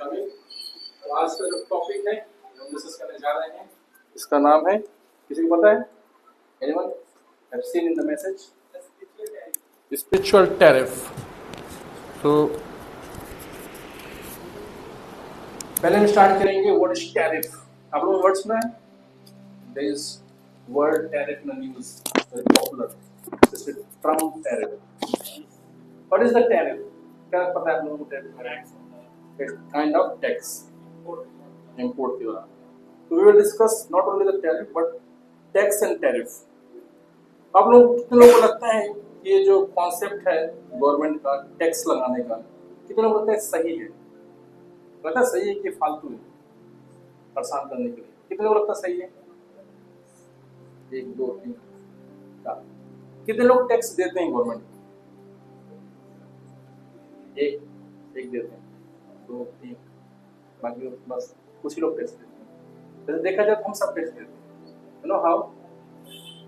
अभी तो आज का जो टॉपिक है हम डिस्कस करने जा रहे हैं, इसका नाम है, किसी को पता है? Anyone have seen in the message spiritual tariff. तो पहले हम स्टार्ट करेंगे व्हाट इज टैरिफ। आप लोगों ने वर्ड सुना है? There is word tariff in the news, very popular, this is Trump tariff. What is the tariff? क्या पता है आप लोगों को? Tariff it's kind of tax, import की बात। तो we will discuss not only the tariff but tax and tariff। आप लोग कितने लोगों को लगता है कि ये जो कॉन्सेप्ट है गवर्नमेंट का टैक्स लगाने का, कितने लोगों को लगता है सही है? लगता है सही है कि फालतू है परेशान करने के लिए? कितने लोगों को लगता है सही है? 1 2 3 4। कितने लोग टैक्स देते हैं गवर्नमेंट? एक देते हैं, 2 3, बाकी बस कुछ ही लोग टैक्स देते हैं। वैसे देखा जाए तो हम सब टैक्स देते हैं। You know how?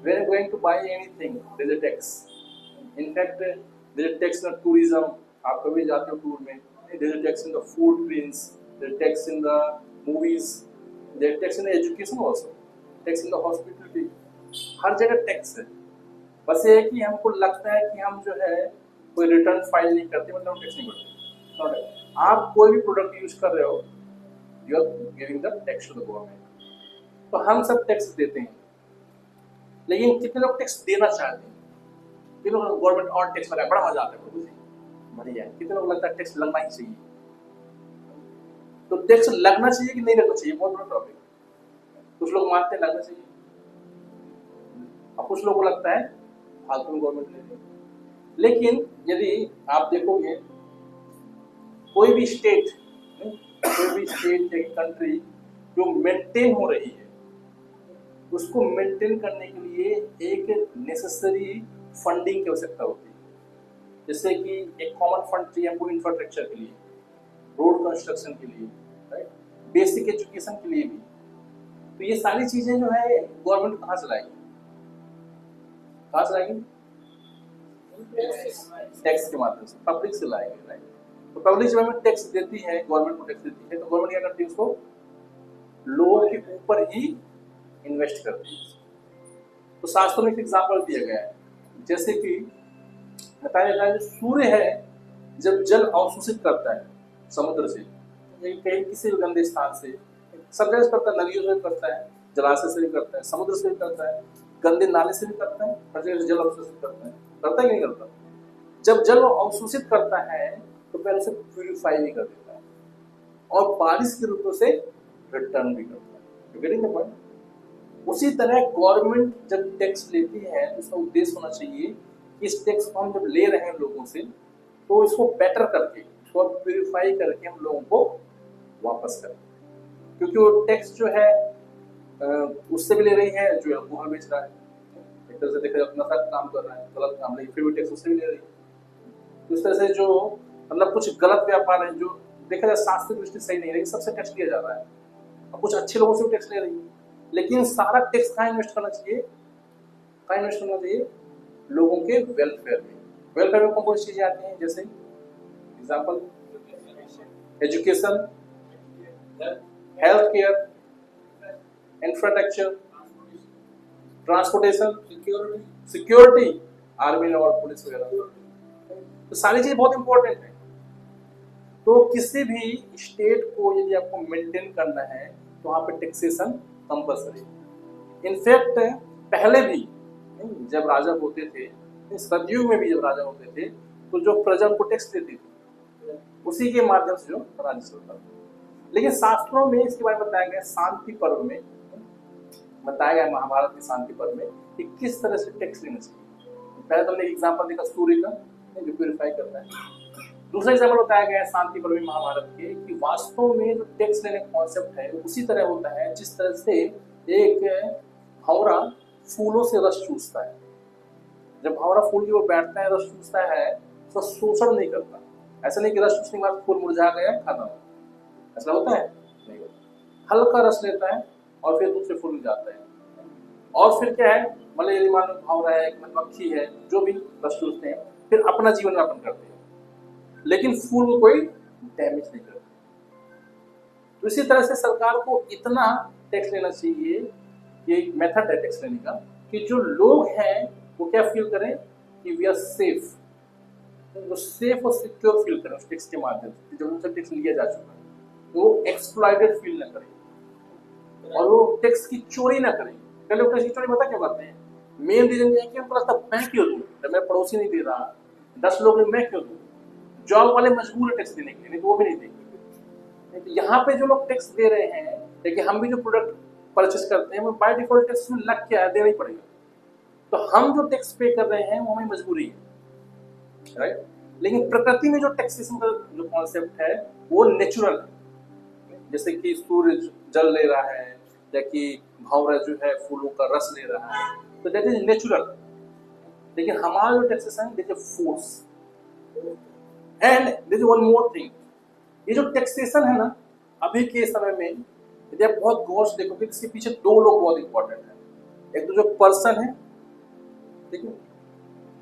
when going to buy anything there is a tax, in fact there is a tax in tourism। आप कभी जाते हो टूर में, there is a tax in the food greens, there is a tax in the movies, there is a tax in the education also, tax in the hospitality। हर जगह tax है। बस ये है कि हमको लगता है कि हम जो है कोई रिटर्न फाइल नहीं करते, मतलब हम टैक्स नहीं भरते। आप कोई भी प्रोडक्ट यूज कर रहे हो, you are giving the tax to the government. तो हम सब टैक्स देते हैं, लेकिन कितने लोग टैक्स देना चाहते हैं? कितने लोग गवर्नमेंट और टैक्स लगाए, बड़ा मजा आता है मुझे, बढ़िया है। कितने लोग लगता है टैक्स लगना ही चाहिए? तो टैक्स लगना चाहिए कि नहीं लगना चाहिए, बहुत बड़ा टॉपिक। कुछ लोग मानते हैं लगना चाहिए और कुछ लोगों को लगता है फालतू में गवर्नमेंट ले रही है। लेकिन यदि आप देखोगे कोई भी स्टेट एक कंट्री जो मेंटेन हो रही है, उसको मेंटेन करने के लिए एक नेसेसरी फंडिंग की आवश्यकता होती है। जैसे कि एक कॉमन फंड चाहिए हमको इंफ्रास्ट्रक्चर के लिए, रोड कंस्ट्रक्शन के लिए, राइट, बेसिक एजुकेशन के लिए भी। तो ये सारी चीजें जो है गवर्नमेंट कहाँ चलाएगी? टैक्स के माध्यम से, पब्लिक से लाएंगे, राइट। तो पब्लिक जब हमें टैक्स देती है, गवर्नमेंट को टैक्स देती है, तो गवर्नमेंट क्या करती है? उसको लोगों के ऊपर ही इन्वेस्ट करती है। तो शास्त्रों में एक एग्जाम्पल दिया गया है, जैसे कि बताया जाता है सूर्य है जब जल अवशोषित करता है समुद्र से, कहीं किसी भी गंदे स्थान से, सब जगह करता है, नदियों से भी करता है, जलाशय से भी करता है, समुद्र से भी करता है, गंदे नाले से भी करता है, हर जगह जल अवशोषित करता है कि नहीं करता? जब जल अवशोषित करता है तो पहले से प्यूरिफाई भी कर देता है और बारिश के रूपों से रिटर्न भी करता है। You getting the point? उसी तरह गवर्नमेंट जब टैक्स लेती है तो उसका उद्देश्य होना चाहिए कि इस टैक्स को हम जब ले रहे हैं लोगों से, तो इसको बेटर करके, इसको प्यूरिफाई करके हम लोगों को वापस करें। क्योंकि वो टैक्स जो है उससे भी ले रही है जो अल्कोहल बेच रहा है, एक तरह से देखा जाए नशा काम कर रहा है, गलत काम, लेकिन फिर भी टैक्स उससे भी ले रही है। इस तरह से जो मतलब कुछ गलत व्यापार है, जो देखा जाए शास्त्रीय दृष्टि सही नहीं है, लेकिन सबसे टैक्स लिया जा रहा है, और कुछ अच्छे लोगों से भी टैक्स ले रही है। लेकिन सारा टैक्स कहाँ इन्वेस्ट करना चाहिए? लोगों के वेलफेयर में। वेलफेयर में कौन सी चीजें आती हैं? जैसे example, education, health care, infrastructure, transportation, security, army और पुलिस वगैरह। तो सारी चीजें बहुत इंपॉर्टेंट है। तो किसी भी स्टेट को यदि आपको मेंटेन करना है तो वहां पे टैक्सेशन कंपल्सरी। इनफैक्ट पहले भी जब राजा होते थे, सतयुग में भी जब राजा होते थे, तो जो प्रजा उनको टैक्स देती थी, उसी के माध्यम से जो राज्य चलता था। लेकिन शास्त्रों में इसके बारे में बताया गया, शांति पर्व में बताया गया, महाभारत के शांति पर्व में, कि किस तरह से टैक्स लेना चाहिए। पहले तो हमने एग्जाम्पल देखा सूर्य का, जो प्यूरिफाई करता है। दूसरा एग्जाम्पल बताया गया है शांति पर्व में महाभारत के, कि वास्तव में जो टैक्स लेने का कॉन्सेप्ट है उसी तरह होता है जिस तरह से एक भंवरा फूलों से रस चूसता है। जब भंवरा फूल की ओर बैठता है, रस चूसता है, तो शोषण नहीं करता। ऐसा नहीं कि रस चूसने के बाद फूल मुरझा गया, खत्म, ऐसा होता है? नहीं होता। हल्का रस लेता है और फिर दूसरे फूल में जाता है। और फिर क्या है, मतलब यदि मान लो भंवरा है, मधुमक्खी है, जो भी रस चूसते हैं, फिर अपना जीवन यापन करते हैं, लेकिन फूल को कोई डैमेज नहीं करता। तो इसी तरह से सरकार को इतना टैक्स लेना चाहिए, ये एक मेथड है टैक्स लेने का, कि जो लोग हैं वो क्या फील करें कि वी आर सेफ, वो सेफ और सिक्योर फील करें उस टैक्स के माध्यम से, जब उनसे टैक्स लिया जा चुका है, तो वो एक्सप्लॉइटेड फील ना करें और वो टैक्स की चोरी ना करें। पहले लोग टैक्स की चोरी पता क्यों करते हैं? मेन रीजन ये है कि उनको लगता है मैं क्यों दूं, जब मेरा पड़ोसी नहीं दे रहा, 10 लोग ने, मैं क्यों दूं। जॉब वाले मजबूर है टैक्स देने के लिए, नहीं तो वो भी नहीं देंगे। तो यहाँ पे जो लोग टैक्स दे रहे हैं, देखिए हम भी जो प्रोडक्ट परचेस करते हैं वो बाय डिफॉल्ट टैक्स में लग क्या है, देना ही पड़ेगा। तो हम जो टैक्स पे कर रहे हैं वो हमें मजबूरी है, राइट। लेकिन प्रकृति में जो टैक्सेशन का जो कॉन्सेप्ट है वो नेचुरल है। जैसे कि सूरज जल ले रहा है, या कि भंवरा जो है फूलों का रस ले रहा है, तो दैट इज नेचुरल। लेकिन हमारा जो टैक्सेशन है that is force. And there is one more thing, ये जो टैक्सेशन है ना अभी के समय में, यदि आप बहुत गौर से देखोगे इसके पीछे दो लोग बहुत इंपॉर्टेंट है। एक तो जो पर्सन है, ठीक है,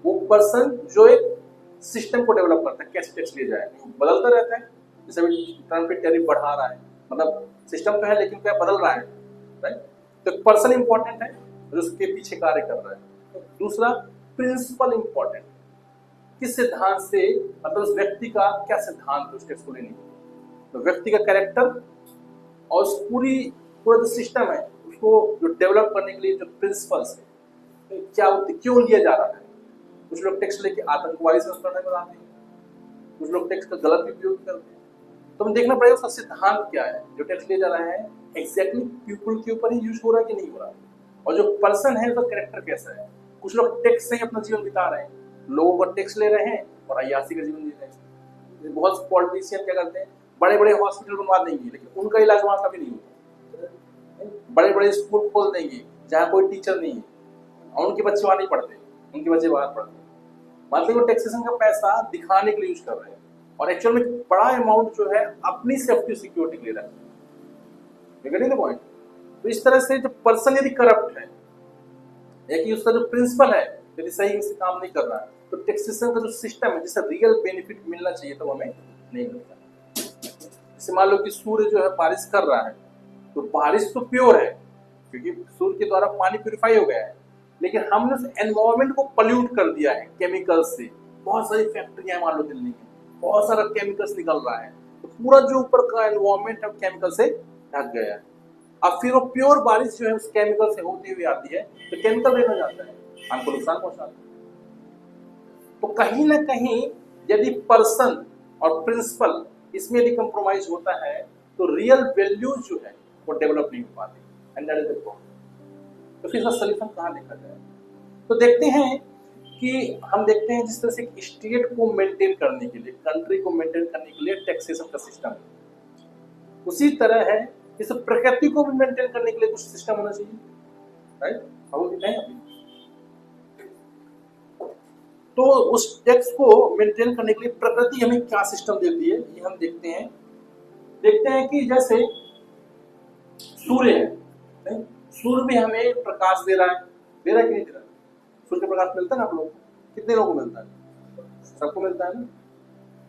वो पर्सन जो एक सिस्टम को डेवलप करता है, कैसे टैक्स लिया जाए, बदलता रहता है। जैसे अभी टर्म पे टैरिफ बढ़ा रहा है, मतलब सिस्टम तो है लेकिन क्या बदल रहा है, राइट। तो एक पर्सन इंपॉर्टेंट है जो उसके पीछे कार्य कर रहा है। दूसरा प्रिंसिपल इंपॉर्टेंट, किस सिद्धांत से, मतलब उस व्यक्ति का क्या सिद्धांत है उस टैक्स को लेने की, तो व्यक्ति का कैरेक्टर और उस पूरा जो सिस्टम है उसको जो डेवलप करने के लिए जो प्रिंसिपल्स है, क्या क्यों लिया जा रहा है। कुछ लोग टैक्स लेके आतंकवादी संस्करण बनाते हैं, कुछ लोग टैक्स का गलत उपयोग करते हैं। तो हमें देखना पड़ेगा उसका सिद्धांत क्या है, जो टैक्स लिया जा रहा है एग्जैक्टली पीपल के ऊपर ही यूज हो रहा है कि नहीं हो रहा है, और जो पर्सन है उसका कैरेक्टर कैसा है। कुछ लोग टैक्स से ही अपना जीवन बिता रहे हैं, लोगों का टैक्स ले रहे हैं और अय्यासी का जीवन जी रहे हैं। बहुत पॉलिटिशियन क्या करते हैं, बड़े बड़े हॉस्पिटल बनवा देंगे लेकिन उनका इलाज वहां कभी नहीं होता, बड़े बड़े स्कूल खोल देंगे जहाँ कोई टीचर नहीं है और उनके बच्चे वहां नहीं पढ़ते, उनके बच्चे बाहर पढ़ते हैं। मतलब वो टैक्सेशन का पैसा दिखाने के लिए यूज कर रहे हैं और एक्चुअल में बड़ा अमाउंट जो है अपनी सेफ्टी सिक्योरिटी के लिए रखते हैं। Getting the point. तो इस तरह से जो पर्सन यदि करप्ट है या कि उसका जो प्रिंसिपल है यदि सही से काम नहीं कर रहा है, तो टैक्सेशन का जो सिस्टम है जिससे रियल बेनिफिट मिलना चाहिए तो हमें नहीं मिलता। जैसे मान लो कि सूर्य जो है बारिश कर रहा है, तो बारिश तो प्योर है क्योंकि सूर्य के द्वारा पानी प्यूरिफाई हो गया है, लेकिन हमने उस एनवायरमेंट को पल्यूट कर दिया है केमिकल से। बहुत सारी फैक्ट्रियां मान लो दिल्ली में, बहुत सारा केमिकल्स निकल रहा है, तो पूरा जो ऊपर का एनवायरमेंट है केमिकल से ढक गया है। अब फिर वो प्योर बारिश जो है उस केमिकल से होती हुई आती है, तो केमिकल रहना जाता है, हमको नुकसान पहुंचाता है। तो कहीं ना कहीं यदि पर्सन और प्रिंसिपल इसमें यदि कंप्रोमाइज होता है तो रियल वैल्यूज जो है वो डेवलप नहीं हो पाती, and that is the problem. तो फिर इसका सॉल्यूशन कहाँ देखा जाए, तो देखते हैं कि हम देखते हैं जिस तरह से एक स्टेट को मेंटेन करने के लिए, कंट्री को मेंटेन करने के लिए टैक्सेशन का सिस्टम है, उसी तरह है इस प्रकृति को भी मेंटेन करने के लिए कुछ सिस्टम होना चाहिए, राइट। अब दिखाएं अभी, तो उस टैक्स को मेंटेन करने के लिए प्रकृति हमें क्या सिस्टम देती है ये हम देखते हैं। देखते हैं कि जैसे सूर्य है, सूर्य भी हमें प्रकाश दे रहा है, दे रहा है कि नहीं दे रहा है? सूर्य का प्रकाश मिलता है ना आप लोगों को, कितने लोगों को मिलता है? सबको मिलता है ना।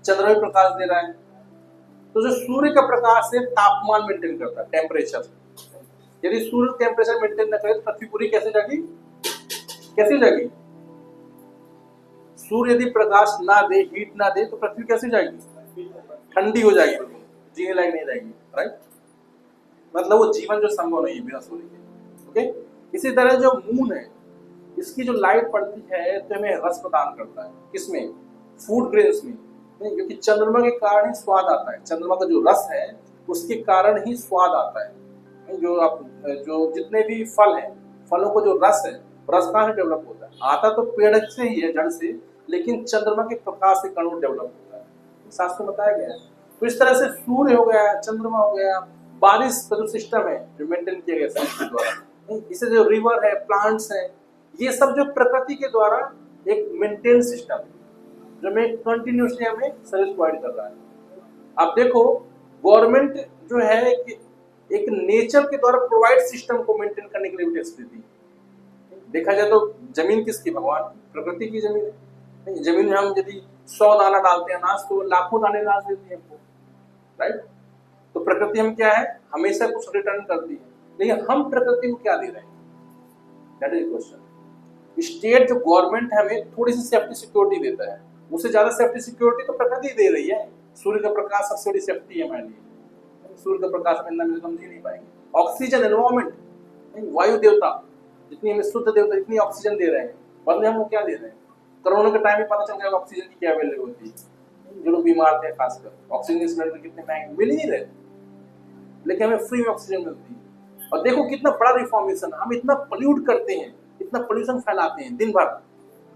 चंद्र भी प्रकाश दे रहा है, तो जो सूर्य का प्रकाश है तापमान मेंटेन करता है, टेम्परेचर। यदि सूर्य टेम्परेचर मेंटेन न करे तो पृथ्वी पूरी कैसे जाएगी, कैसे जाएगी? सूर्य यदि प्रकाश ना दे, हीट ना दे, तो पृथ्वी कैसे जाएगी? ठंडी हो जाएगी, जीने लायक नहीं रहेगी, राइट। मतलब वो जीवन जो संभव नहीं है बिना सूर्य के। ओके, इसी तरह जो मून है, इसकी जो लाइट पड़ती है तो हमें रस प्रदान करता है, किसमें? फूड ग्रेन्स में, क्योंकि चंद्रमा के कारण ही स्वाद आता है। चंद्रमा का जो रस है उसके कारण ही स्वाद आता है। जो जितने भी फल हैं, फलों को जो रस है, रस कहाँ से डेवलप होता है? आता तो पेड़ से ही है, जड़ से, लेकिन चंद्रमा के प्रकाश के कारण डेवलप होता है, शास्त्र में बताया गया है। तो इस तरह से सूर्य हो गया, चंद्रमा हो गया, बारिश का जो सिस्टम है जो मेंटेन किया गया साइंस के द्वारा, इससे जो रिवर है, प्लांट्स हैं, ये सब जो प्रकृति के द्वारा एक मेंटेन सिस्टम है जो हमें कंटिन्यूसली हमें सर्विस प्रोवाइड कर रहा है। आप देखो गवर्नमेंट जो है एक नेचर के द्वारा प्रोवाइड सिस्टम को मेंटेन करने के लिए टैक्स देती है। देखा जाए तो जमीन किसकी? भगवान की, प्रकृति की जमीन है। जमीन में हम यदि 100 दाना डालते हैं अनाज, तो लाखों दाने अनाज देती है हमको, राइट। तो प्रकृति हम क्या है, हमेशा कुछ रिटर्न करती है, लेकिन हम प्रकृति को क्या दे रहे हैं, दैट इज क्वेश्चन। स्टेट जो गवर्नमेंट है हमें थोड़ी सी सेफ्टी सिक्योरिटी देता है, उससे ज्यादा सेफ्टी सिक्योरिटी तो प्रकृति दे रही है। सूर्य का प्रकाश सबसे बड़ी सेफ्टी है हमारे लिए, सूर्य का प्रकाश में हम जी नहीं पाएंगे। ऑक्सीजन, एनवायरमेंट, वायु देवता जितनी हमें शुद्ध देवता जितनी ऑक्सीजन दे रहे हैं, बदले हम वो क्या दे रहे हैं। कोरोना के टाइम में पता चल गया ऑक्सीजन की क्या वैल्यू होती है, जो लोग बीमार थे खासकर ऑक्सीजन के सिलेंडर कितने महंगे मिल ही नहीं रहे, लेकिन हमें फ्री में ऑक्सीजन मिलती है। और देखो कितना बड़ा रिफॉर्मेशन, हम इतना पोल्यूट करते हैं, इतना पोल्यूशन फैलाते हैं दिन भर,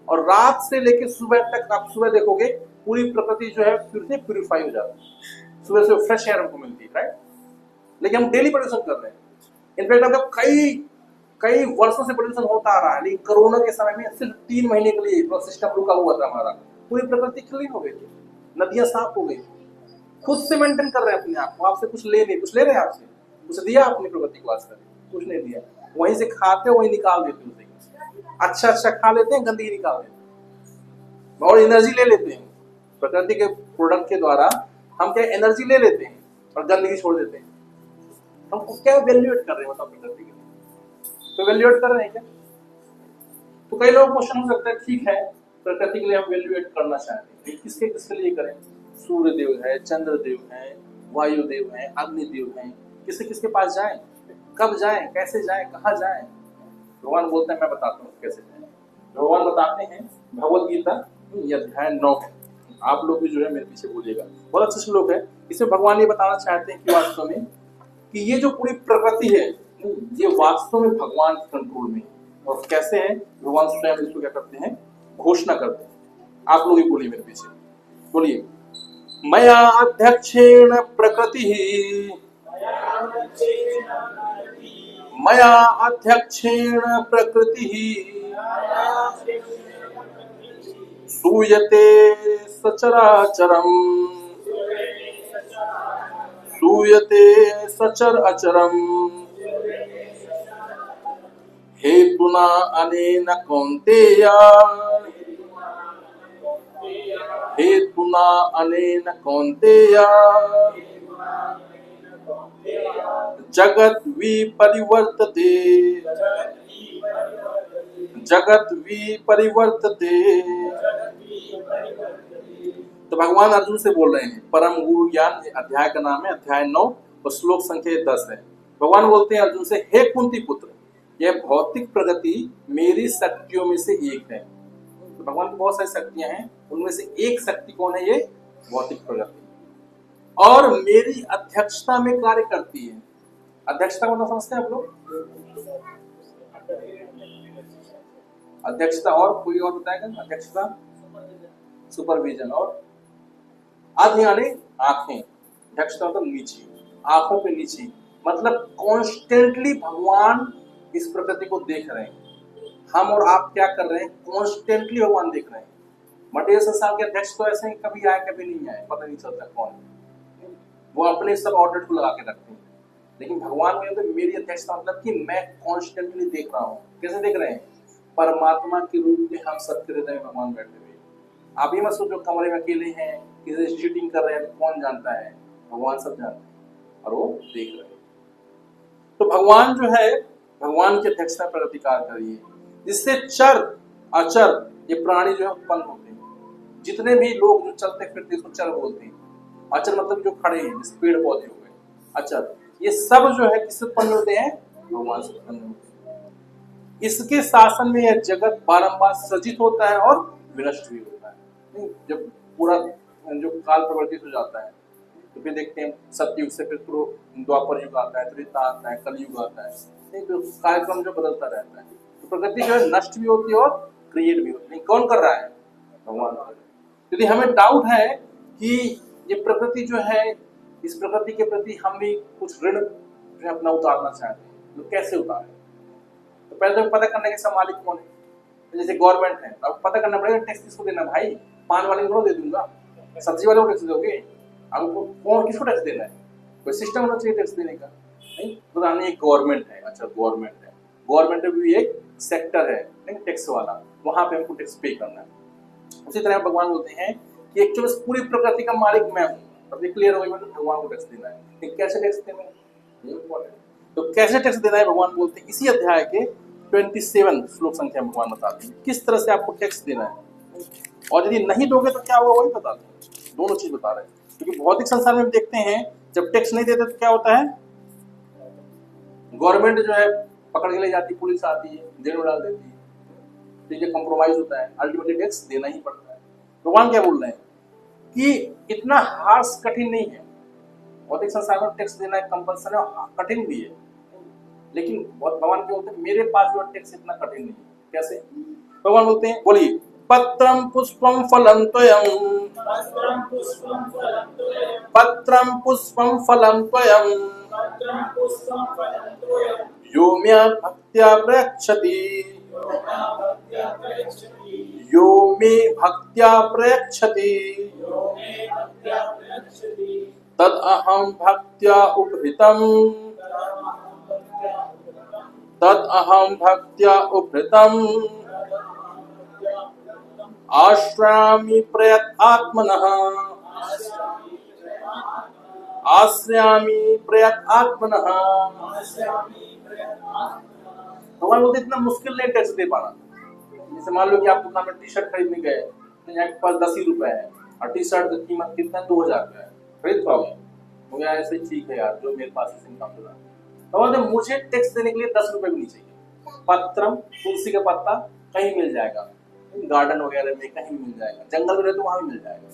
और रात से लेकर सुबह तक आप सुबह देखोगे पूरी प्रकृति जो है फिर से प्यूरिफाई हो जाती है, सुबह से फ्रेश एयर हमको मिलती है, राइट। लेकिन हम डेली पोल्यूशन कर रहे हैं। इनफैक्ट अगर कई वर्षों से पोल्यूशन होता आ रहा है, लेकिन कोरोना के समय में सिर्फ 3 महीने के लिए सिस्टम रुका हुआ था हमारा, पूरी प्रकृति क्लीन हो गई थी, नदियां साफ हो गई, खुद से मेंटेन कर रहे हैं अपने आप को, आपसे कुछ ले रहे हैं आपसे, कुछ दिया आपने प्रकृति को आज तक, कुछ नहीं दिया। वहीं से खाते वहीं निकाल देते उसे, अच्छा खा लेते हैं, गंदगी निकाल देते हैं और एनर्जी ले लेते हैं। प्रकृति के प्रोडक्ट के द्वारा हम क्या एनर्जी ले लेते हैं और गंदगी छोड़ देते हैं। हम क्या वैल्यूएट कर रहे हैं, बताओ प्रकृति के लिए तो वैल्यूएट कर रहे हैं क्या? तो कई लोग क्वेश्चन हो सकता है, ठीक है प्रकृति के लिए हम वैल्यूएट करना चाहते हैं, किसके लिए करें? सूर्य देव है, चंद्र देव है, वायु देव है, अग्नि देव है, किसके पास जाएं, कब जाएं, कैसे जाएं, कहाँ जाएं? भगवान बोलते हैं मैं बताता हूँ कैसे जाएं। भगवान बताते हैं भगवत गीता अध्याय 9, आप लोग भी जो है मेरे पीछे बोलिएगा, बहुत अच्छा श्लोक है। इसमें भगवान ये बताना चाहते हैं कि वास्तव में कि ये जो पूरी प्रकृति है ये वास्तव में भगवान के कंट्रोल में है। और कैसे है, भगवान स्वयं इसको क्या करते हैं, घोषणा करते हैं। आप लोग ही बोलिए मेरे पीछे, बोलिए, मया अध्यक्षेण प्रकृति, मया अध्यक्षेण प्रकृति सूयते सचराचरम्, सूयते सचर अचरम्, हेतुना अनेन कौन्तेय, हेतुना अनेन कौन्तेय जगत विपरिवर्तते, जगत विपरिवर्तते। तो भगवान अर्जुन से बोल रहे हैं, परम गुरु ज्ञान अध्याय का नाम है, अध्याय 9 और श्लोक संख्या 10 है। भगवान बोलते हैं अर्जुन से, हे कुंती पुत्र, यह भौतिक प्रगति मेरी शक्तियों में से एक है। तो भगवान की बहुत सारी शक्तियां हैं, उनमें से एक शक्ति कौन है, ये भौतिक प्रगति, और मेरी अध्यक्षता में कार्य करती है। अध्यक्षता मतलब समझते हैं आप लोग? अध्यक्षता और कोई और बताएगा? अध्यक्षता सुपरविजन, और अध यानी आंखें, अध्यक्षता मतलब नीचे, आंखों पे नीचे, मतलब कॉन्स्टेंटली भगवान इस प्रकृति को देख रहे हैं। हम और आप क्या कर रहे हैं, कॉन्स्टेंटली भगवान देख रहे हैं। मटेरियल संसार के अध्यक्ष तो ऐसे ही कभी आए कभी नहीं आए, पता नहीं चलता कौन है, वो अपने सब ऑर्डर को लगा के रखते हैं। लेकिन भगवान में तो मेरी अध्यक्षता मतलब कि मैं कॉन्स्टेंटली देख रहा हूँ। कैसे देख रहे हैं? परमात्मा के रूप में हम सबके हृदय में भगवान बैठे हुए। आप ये मत सोचो कमरे में अकेले हैं, किसी से चीटिंग कर रहे हैं, कौन जानता है? भगवान सब जानते हैं और वो देख रहे हैं। तो भगवान जो है, भगवान की अध्यक्षता पर अधिकार करिए, जिससे चर अचर ये प्राणी जो है उत्पन्न होते हैं। जितने भी लोग जो चलते फिरते उसको चर बोलते हैं। अचर मतलब जो खड़े हैं, जैसे पेड़ पौधे हो गए, अचर, ये सब जो है किससे उत्पन्न होते हैं? भगवान से उत्पन्न होते हैं। इसके शासन में यह जगत बारंबार सृजित होता है और विनष्ट भी होता है। जब पूरा जो काल प्रवर्तित हो जाता है तो फिर देखते हैं सतयुग से फिर द्वापर युग आता है, त्रेता आता है, कलयुग आता है, तो कार्यक्रम जो बदलता रहता है। तो प्रकृति जो है नष्ट भी होती है और क्रिएट भी होती है। कौन कर रहा है? भगवान कर रहा है। यदि हमें डाउट है कि ये प्रकृति जो है, इस प्रकृति के प्रति हम भी कुछ ऋण जो है अपना उतारना चाहते हैं, तो कैसे उतारें? तो पहले तो पता करने के सब मालिक कौन है। तो जैसे गवर्नमेंट है, अब पता करना पड़ेगा टैक्स किसको देना। भाई पान वाले को दे दूंगा, सब्जी वाले को टैक्स दोगे, आपको कौन किसको टैक्स देना है? कोई सिस्टम होना चाहिए टैक्स देने का, नहीं? तो एक गवर्नमेंट है, अच्छा गवर्नमेंट है, गवर्नमेंट में भी एक सेक्टर है टैक्स वाला, वहां पे हमको टैक्स पे करना है। उसी तरह भगवान बोलते हैं कि एक्चुअली पूरी प्रकृति का मालिक मैं हूँ, अब ये क्लियर हो गया मतलब भगवान को टैक्स देना है। लेकिन कैसे टैक्स देना है ये इम्पोर्टेंट। तो कैसे टैक्स देना है भगवान बोलते हैं इसी अध्याय के 27 श्लोक संख्या में भगवान बताते हैं किस तरह से आपको टैक्स देना है, और यदि नहीं दोगे तो क्या होगा वही बताते हैं। दोनों चीज बता रहे हैं, क्योंकि भौतिक संसार में देखते हैं जब टैक्स नहीं देते तो क्या होता है, गवर्नमेंट जो है पकड़ के ले जाती है, पुलिस आती है, जेल में डाल देती है, ठीक है, कॉम्प्रोमाइज होता है, अल्टीमेटली टैक्स देना ही पड़ता है। भगवान क्या बोल रहे हैं कि इतना हार्श कठिन नहीं है, भौतिक संसार में टैक्स देना एक कंपल्सन है, कठिन भी है, लेकिन भगवान क्या बोलते हैं मेरे पास जो टैक्स इतना कठिन नहीं है। कैसे भगवान बोलते हैं, बोलिए, पत्रम पुष्पम फलम त्वयं, पत्रम पुष्पम फलम त्वयं, यो मे भक्त्या प्रयच्छति, यो मे भक्त्या प्रयच्छति, तद अहम भक्त्या उपहृतम्, तद अहम भक्त्या उपहृतम्, आश्रयामि प्रयतात्मनः, आश्रयामि प्रयतात्मनः। भगवान बोलते इतना मुश्किल नहीं टैक्स दे पाना। जैसे मान लो कि आप दुकान में टी शर्ट खरीदने गए तो यहाँ के पास 10 ही रुपए है और टी शर्ट की कीमत कितना है, 2000 रुपए है, खरीद पाओगे? मुझे ऐसे ही ठीक है यार, जो मेरे पास इनकम हो रहा है। तो मुझे टैक्स देने के लिए 10 रुपए भी नहीं चाहिए। पत्रम, तुलसी का पत्ता कहीं मिल जाएगा, गार्डन वगैरह में कहीं मिल जाएगा, जंगल में रहे तो वहां भी मिल जाएगा।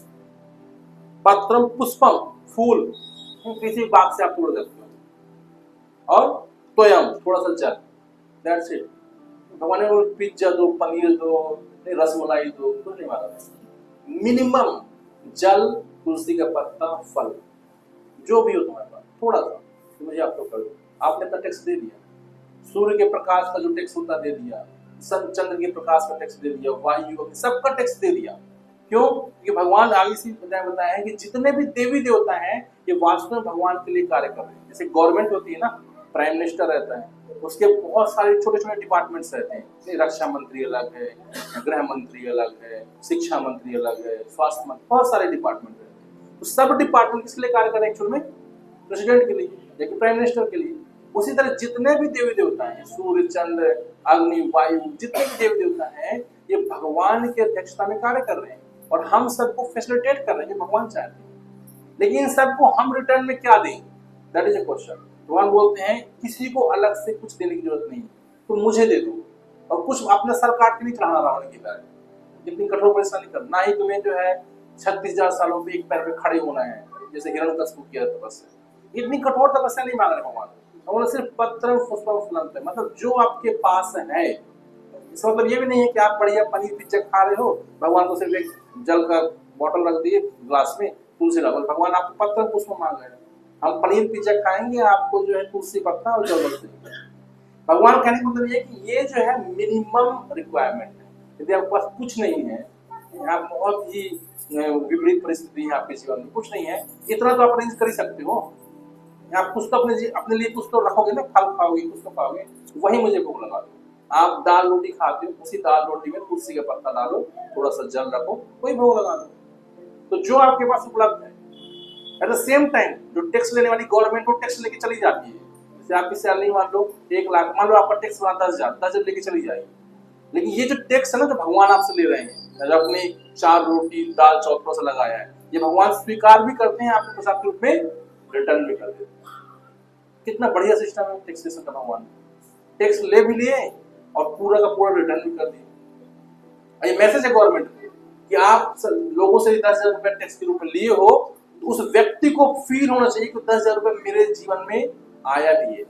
पत्रम पुष्पम, फूल किसी बाग से आप तोड़ सकते हो, और त्वयं थोड़ा सा जल, दैट्स इट। भगवान ने पिज्जा दो, पनीर दो, रसमलाई दो, कुछ नहीं मांगा। मिनिमम जल, तुलसी का पत्ता, फल, जो भी हो तुम्हारे पास थोड़ा सा, तो मुझे आपको कर दो। आपने अपना टैक्स दे दिया, सूर्य के प्रकाश का जो टैक्स होता दे दिया, सन चंद्र के प्रकाश का टैक्स दे दिया, वायु सबका टैक्स दे दिया। क्यों? क्योंकि भगवान आगे से बताया है कि जितने भी देवी देवता हैं ये वास्तव में भगवान के लिए कार्य कर रहे हैं। जैसे गवर्नमेंट होती है ना, प्राइम मिनिस्टर रहता है, उसके बहुत सारे छोटे छोटे डिपार्टमेंट्स रहते हैं। रक्षा मंत्री अलग है, गृह मंत्री अलग है, शिक्षा मंत्री अलग है, स्वास्थ्य मंत्री, बहुत सारे डिपार्टमेंट रहते हैं। तो सब डिपार्टमेंट किस लिए कार्य कर रहे हैं एक्चुअल में? प्रेसिडेंट के लिए या प्राइम मिनिस्टर के लिए। उसी तरह जितने भी देवी देवता हैं, सूर्य, चंद्र, अग्नि, वायु, जितने भी देवी देवता हैं ये भगवान की अध्यक्षता में कार्य कर रहे हैं, और हम सबको फैसिलिटेट कर रहे हैं, भगवान चाहते हैं। लेकिन इन सबको हम रिटर्न में क्या दें, दैट इज ए क्वेश्चन। भगवान बोलते हैं किसी को अलग से कुछ देने की जरूरत नहीं, तो मुझे दे दो, और कुछ अपना सर काट के नहीं चढ़ाना रावण की तरह, इतनी कठोर परिश्रम कर, ना ही तुम्हें जो है 36,000 सालों में एक पैर पे खड़े होना है जैसे हिरण्यकश्यप किया तपस्या। इतनी कठोर तपस्या नहीं मांग रहे भगवान, भगवान सिर्फ पत्रम पुष्पम फलम, मतलब जो आपके पास है। इसका मतलब ये भी नहीं है कि आप बढ़िया पनीर पिज्जा खा रहे हो, भगवान को सिर्फ एक जल का बोतल रख दिए ग्लास में, तुलसी लगा, भगवान आपको पत्र पुष्प मांग रहे हैं। हम पनीर पिज्जा खाएंगे, आपको जो है तुलसी पत्ता और जल रख देंगे। भगवान कहने का मतलब ये कि ये जो है मिनिमम रिक्वायरमेंट है। यदि आपके पास कुछ नहीं है, आप बहुत ही विपरीत परिस्थिति है आपके जीवन में, कुछ नहीं है, इतना तो आप अरेंज कर ही सकते हो। आप कुछ तो अपने लिए कुछ तो रखोगे ना, फल खाओगे, कुछ तो खाओगे, वही मुझे भोग लगा दो। आप दाल रोटी खाते हो, उसी दाल रोटी में तुलसी का पत्ता डालो, थोड़ा सा जल रखो, वही भोग लगा दो। तो जो आपके पास उपलब्ध है। एट द सेम टाइम जो टैक्स लेने वाली गवर्नमेंट वो टैक्स लेके चली जाती है। जैसे आपकी सैलरी मान लो 1 लाख, मान लो आपका टैक्स बना 10,000 लेके चली जाएगी। लेकिन ये जो टैक्स है ना, जो भगवान आपसे ले रहे हैं, जो अपने 4 रोटी दाल चौथों से लगाया है, ये भगवान स्वीकार भी करते हैं, आपको प्रसाद के रूप में रिटर्न भी कर देते हैं। कितना बढ़िया सिस्टम है टैक्सेशन का। भगवान टैक्स ले भी लिए और पूरा का पूरा रिटर्न भी कर दिया। ये मैसेज है गवर्नमेंट को कि आप लोगों से 10,000 रुपए टैक्स के रूप में लिए हो, तो उस व्यक्ति को फील होना चाहिए कि 10,000 रुपए मेरे जीवन में आया भी है।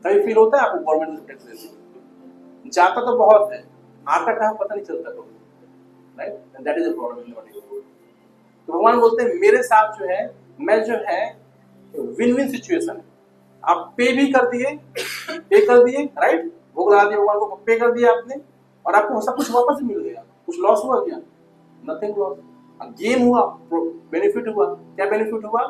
कभी फील होता है आपको गवर्नमेंट से टैक्स लेते? जाता तो बहुत है, आता कहाँ पता नहीं चलता तो, right? That is a problem in body. तो भगवान बोलते हैं मेरे साथ जो है, मैं जो है विन विन सिचुएशन है। आप पे भी कर दिए, राइट, भोग लगा दिया भगवान को, पे कर दिया आपने, और आपको सब कुछ वापस मिल गया। कुछ लॉस हुआ क्या? Nothing loss. गेन हुआ, बेनिफिट हुआ। क्या बेनिफिट हुआ?